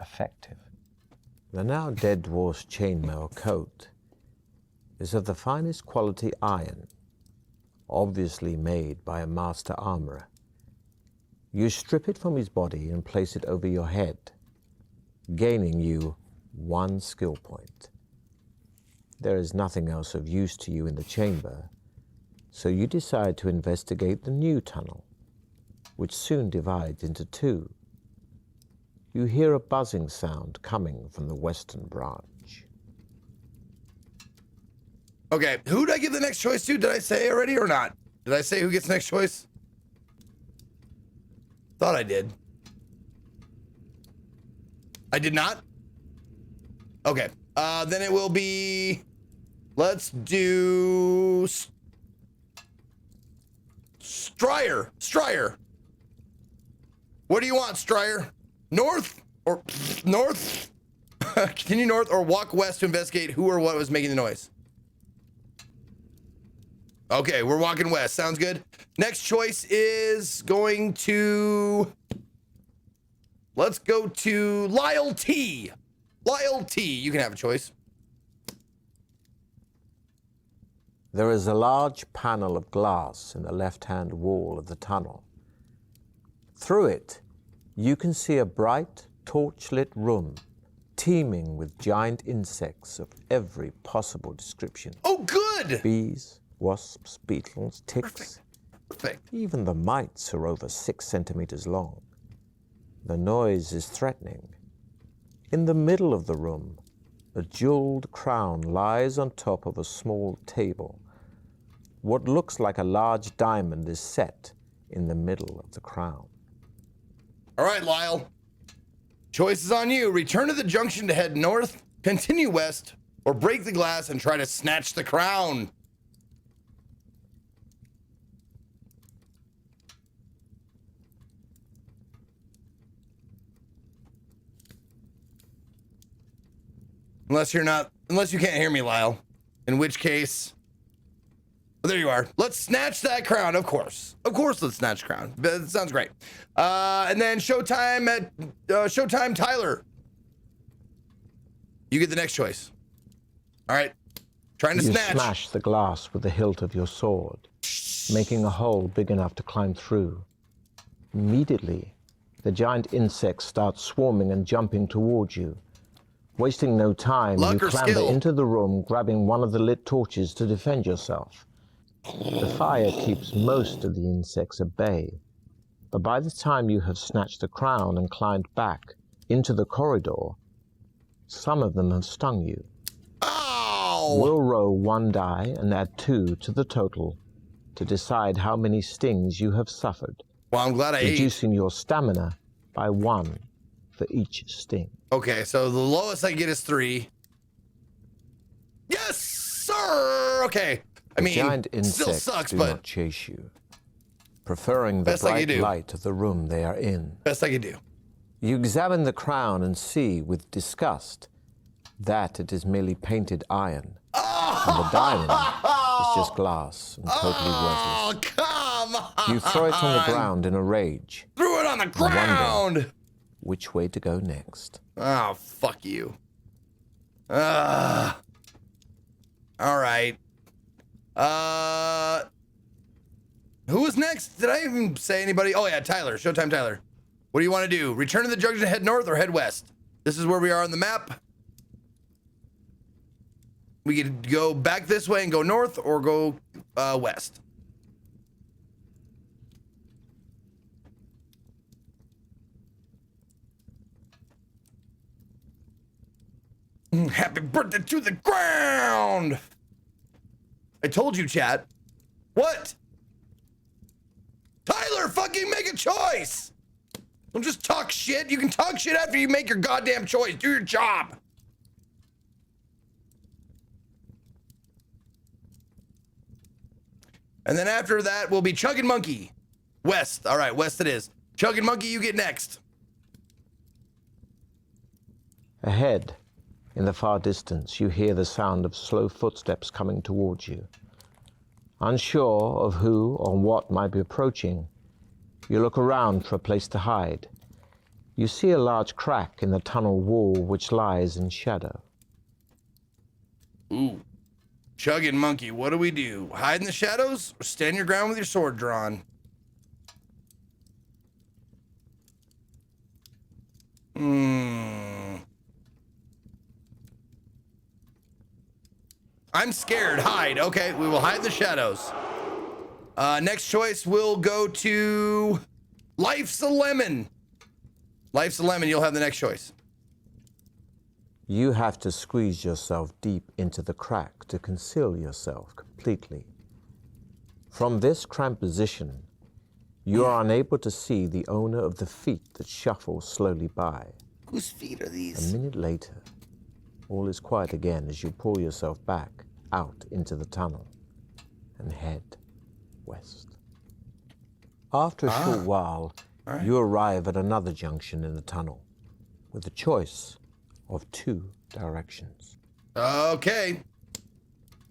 effective. The now dead dwarf's chainmail coat is of the finest quality iron, obviously made by a master armorer. You strip it from his body and place it over your head, gaining you 1 skill point. There is nothing else of use to you in the chamber, so you decide to investigate the new tunnel, which soon divides into 2. You hear a buzzing sound coming from the western branch. Okay, who did I give the next choice to? Did I say already or not? Did I say who gets next choice? Thought I did. I did not? Okay, then it will be... Let's do... Stryer. What do you want, Stryer? North or north? Continue north or walk west to investigate who or what was making the noise. Okay, we're walking west. Sounds good. Next choice is going to... Let's go to Lyle T. Lyle T. You can have a choice. There is a large panel of glass in the left-hand wall of the tunnel. Through it, you can see a bright, torch-lit room teeming with giant insects of every possible description. Oh, good! Bees, wasps, beetles, ticks. Perfect. Even the mites are over 6 centimeters long. The noise is threatening. In the middle of the room, a jeweled crown lies on top of a small table. What looks like a large diamond is set in the middle of the crown. All right, Lyle. Choice is on you. Return to the junction to head north, continue west, or break the glass and try to snatch the crown. Unless you can't hear me, Lyle. In which case, well, there you are. Let's snatch that crown, of course. Of course, let's snatch crown. That sounds great. And then Showtime at Showtime Tyler. You get the next choice. All right. Trying to You snatch. smash the glass with the hilt of your sword, making a hole big enough to climb through. Immediately, the giant insects start swarming and jumping towards you. Wasting no time, Luck you or clamber skill? into the room, grabbing one of the lit torches to defend yourself. The fire keeps most of the insects at bay, but by the time you have snatched the crown and climbed back into the corridor, some of them have stung you. Ow! We'll roll one die and add 2 to the total to decide how many stings you have suffered, Well, I'm glad I ate. reducing your stamina by 1 for each sting. Okay, so the lowest I can get is 3. Yes, sir! Okay. I mean, Giant still insects sucks, do but not chase you, preferring the Best I can bright do. light of the room they are in. best I can do. You examine the crown and see with disgust that it is merely painted iron, and the diamond is just glass and totally Oh, worthless. come on! You throw it on the ground in a rage, Threw it on the wonder. ground! which way to go next. Oh, fuck you. All right. Who was next? Did I even say anybody? Oh, yeah, Tyler. Showtime Tyler. What do you want to do? Return to the junction, head north, or head west? This is where we are on the map. We could go back this way and go north, or go west. Happy birthday to the ground! I told you, chat. What? Tyler, fucking make a choice! Don't just talk shit. You can talk shit after you make your goddamn choice. Do your job. And then after that will be Chuggin' Monkey. West. All right, west it is. Chuggin' Monkey, you get next. Ahead, in the far distance, you hear the sound of slow footsteps coming towards you. Unsure of who or what might be approaching, you look around for a place to hide. You see a large crack in the tunnel wall which lies in shadow. Ooh. Chuggin' Monkey, what do we do? Hide in the shadows or stand your ground with your sword drawn? I'm scared. Hide. Okay, we will hide in the shadows. Next choice will go to Life's a Lemon. Life's a Lemon. You'll have the next choice. You have to squeeze yourself deep into the crack to conceal yourself completely. From this cramped position, you are unable to see the owner of the feet that shuffle slowly by. Whose feet are A these? minute later, all is quiet again as you pull yourself back out into the tunnel and head west. After a short while, you arrive at another junction in the tunnel with a choice of 2 directions. Okay.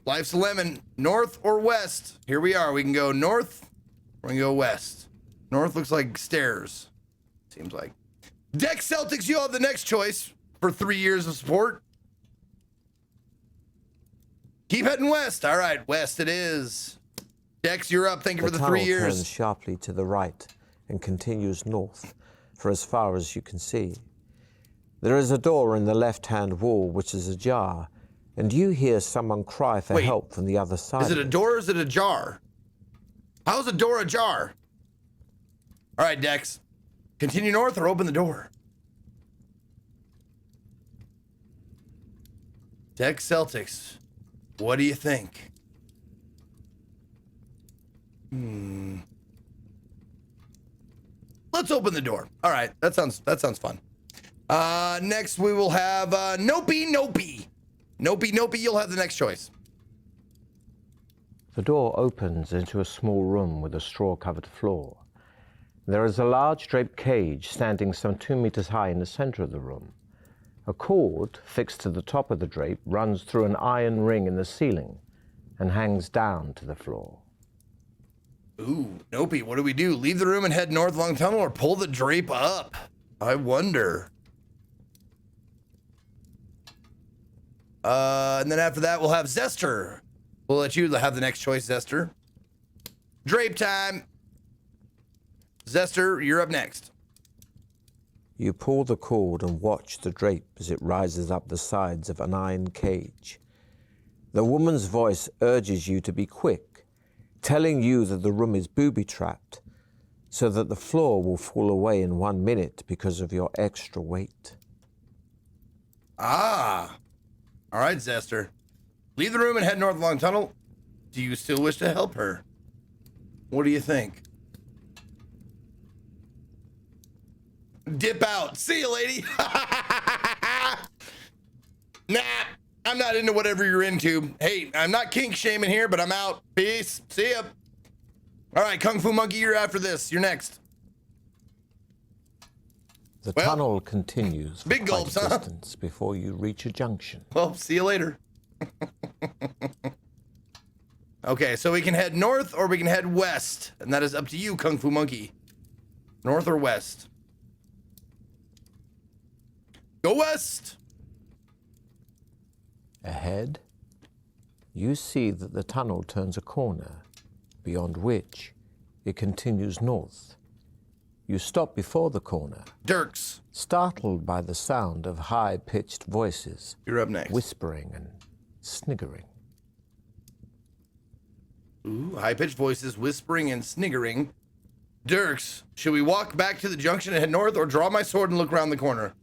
Life's a Lemon. North or west? Here we are. We can go north or we can go west. North looks like stairs. Seems like. Dex Celtics, you have the next choice for 3 years of support. Keep heading west. All right, west it is. Dex, you're up. Thank you for the 3 tunnel years. turns sharply to the right and continues north for as far as you can see. There is a door in the left-hand wall which is ajar, and you hear someone cry for Wait, help from the other side. Is it a door or is it a jar? How's a door ajar? All right, Dex. Continue north or open the door. Dex Celtics, what do you think? Let's open the door. All right, that sounds fun. Next we will have Nopey. Nopey, you'll have the next choice. The door opens into a small room with a straw-covered floor. There is a large draped cage standing some 2 meters high in the center of the room. A cord fixed to the top of the drape runs through an iron ring in the ceiling and hangs down to the floor. Ooh, Nopey, what do we do? Leave the room and head north along the tunnel or pull the drape up? I wonder. And then after that, we'll have Zester. We'll let you have the next choice, Zester. Drape time. Zester, you're up next. You pull the cord and watch the drape as it rises up the sides of an iron cage. The woman's voice urges you to be quick, telling you that the room is booby-trapped, so that the floor will fall away in 1 minute because of your extra weight. Ah. All right, Zester. Leave the room and head north along tunnel. Do you still wish to help her? What do you think? Dip out. See you, lady. Nah, I'm not into whatever you're into. Hey, I'm not kink shaming here, but I'm out. Peace. See ya. All right, Kung Fu Monkey, you're after this. You're next. The tunnel continues for big quite gulps, a huh? distance before you reach a junction. Well, see you later. Okay, so we can head north or we can head west, and that is up to you, Kung Fu Monkey. North or west? Go west! Ahead, you see that the tunnel turns a corner, beyond which it continues north. You stop before the corner, Dirks, startled by the sound of high-pitched voices, you're up next. whispering and sniggering. Ooh, high-pitched voices, whispering and sniggering. Dirks, should we walk back to the junction and head north, or draw my sword and look around the corner?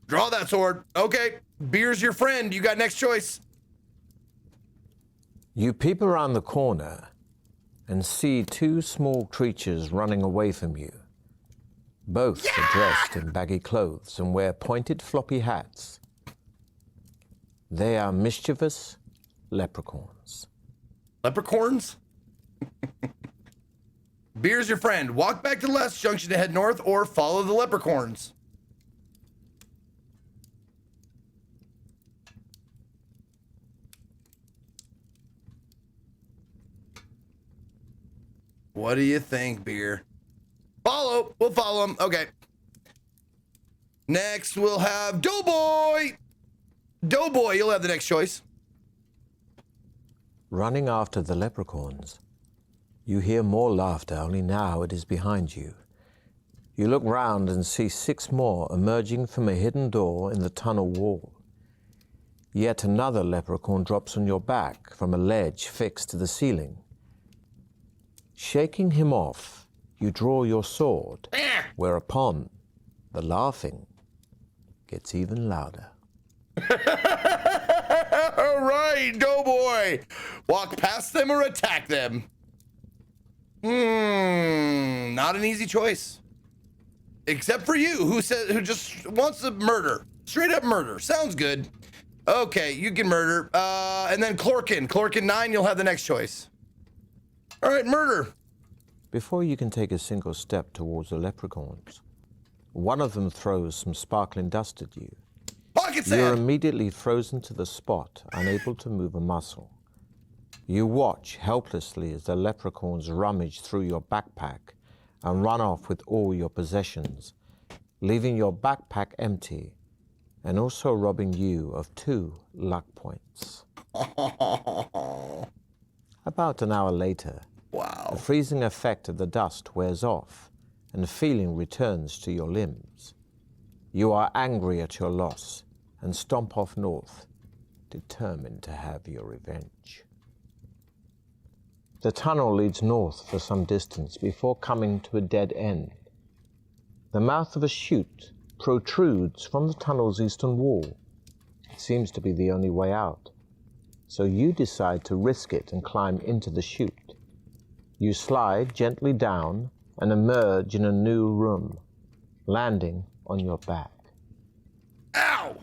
Draw that sword. Okay, beer's your friend. You got next choice. You peep around the corner and see two small creatures running away from you. Both are dressed in baggy clothes and wear pointed floppy hats. They are mischievous leprechauns. Leprechauns? Beer's your friend. Walk back to the last junction to head north, or follow the leprechauns. What do you think, Beer? Follow. We'll follow him. Okay. Next, we'll have Doughboy. Doughboy, you'll have the next choice. Running after the leprechauns, you hear more laughter, only now it is behind you. You look round and see 6 more emerging from a hidden door in the tunnel wall. Yet another leprechaun drops on your back from a ledge fixed to the ceiling. Shaking him off, you draw your sword, whereupon the laughing gets even louder. All right, Doughboy. Walk past them or attack them. Not an easy choice. Except for you, who just wants to murder. Straight up murder. Sounds good. Okay, you can murder. And then Clorkin. Clorkin 9, you'll have the next choice. All right, murder. Before you can take a single step towards the leprechauns, one of them throws some sparkling dust at you. Pocket You're sand. immediately frozen to the spot, unable to move a muscle. You watch helplessly as the leprechauns rummage through your backpack and run off with all your possessions, leaving your backpack empty and also robbing you of 2 luck points. About an hour later, Wow. the freezing effect of the dust wears off and the feeling returns to your limbs. You are angry at your loss and stomp off north, determined to have your revenge. The tunnel leads north for some distance before coming to a dead end. The mouth of a chute protrudes from the tunnel's eastern wall. It seems to be the only way out, so you decide to risk it and climb into the chute. You slide gently down and emerge in a new room, landing on your back. Ow!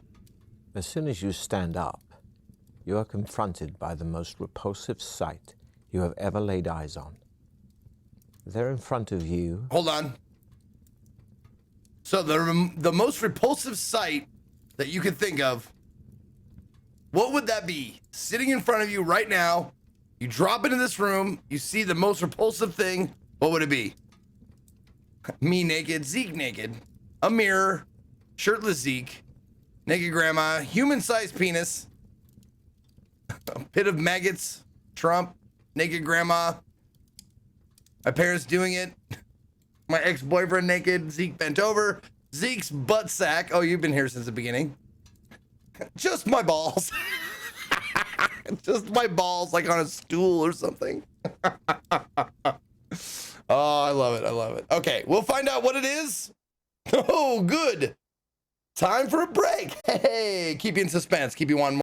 As soon as you stand up, you are confronted by the most repulsive sight you have ever laid eyes on. There in front of you... Hold on. So the most repulsive sight that you could think of, what would that be? Sitting in front of you right now, you drop into this room, you see the most repulsive thing, what would it be? Me naked, Zeke naked. A mirror, shirtless Zeke. Naked grandma, human-sized penis. A pit of maggots, Trump. Naked grandma. My parents doing it. My ex-boyfriend naked, Zeke bent over. Zeke's butt sack. Oh, you've been here since the beginning. Just my balls. Just my balls, like on a stool or something. Oh, I love it. I love it. Okay, we'll find out what it is. Oh, good. Time for a break. Hey, keep you in suspense. Keep you wanting more.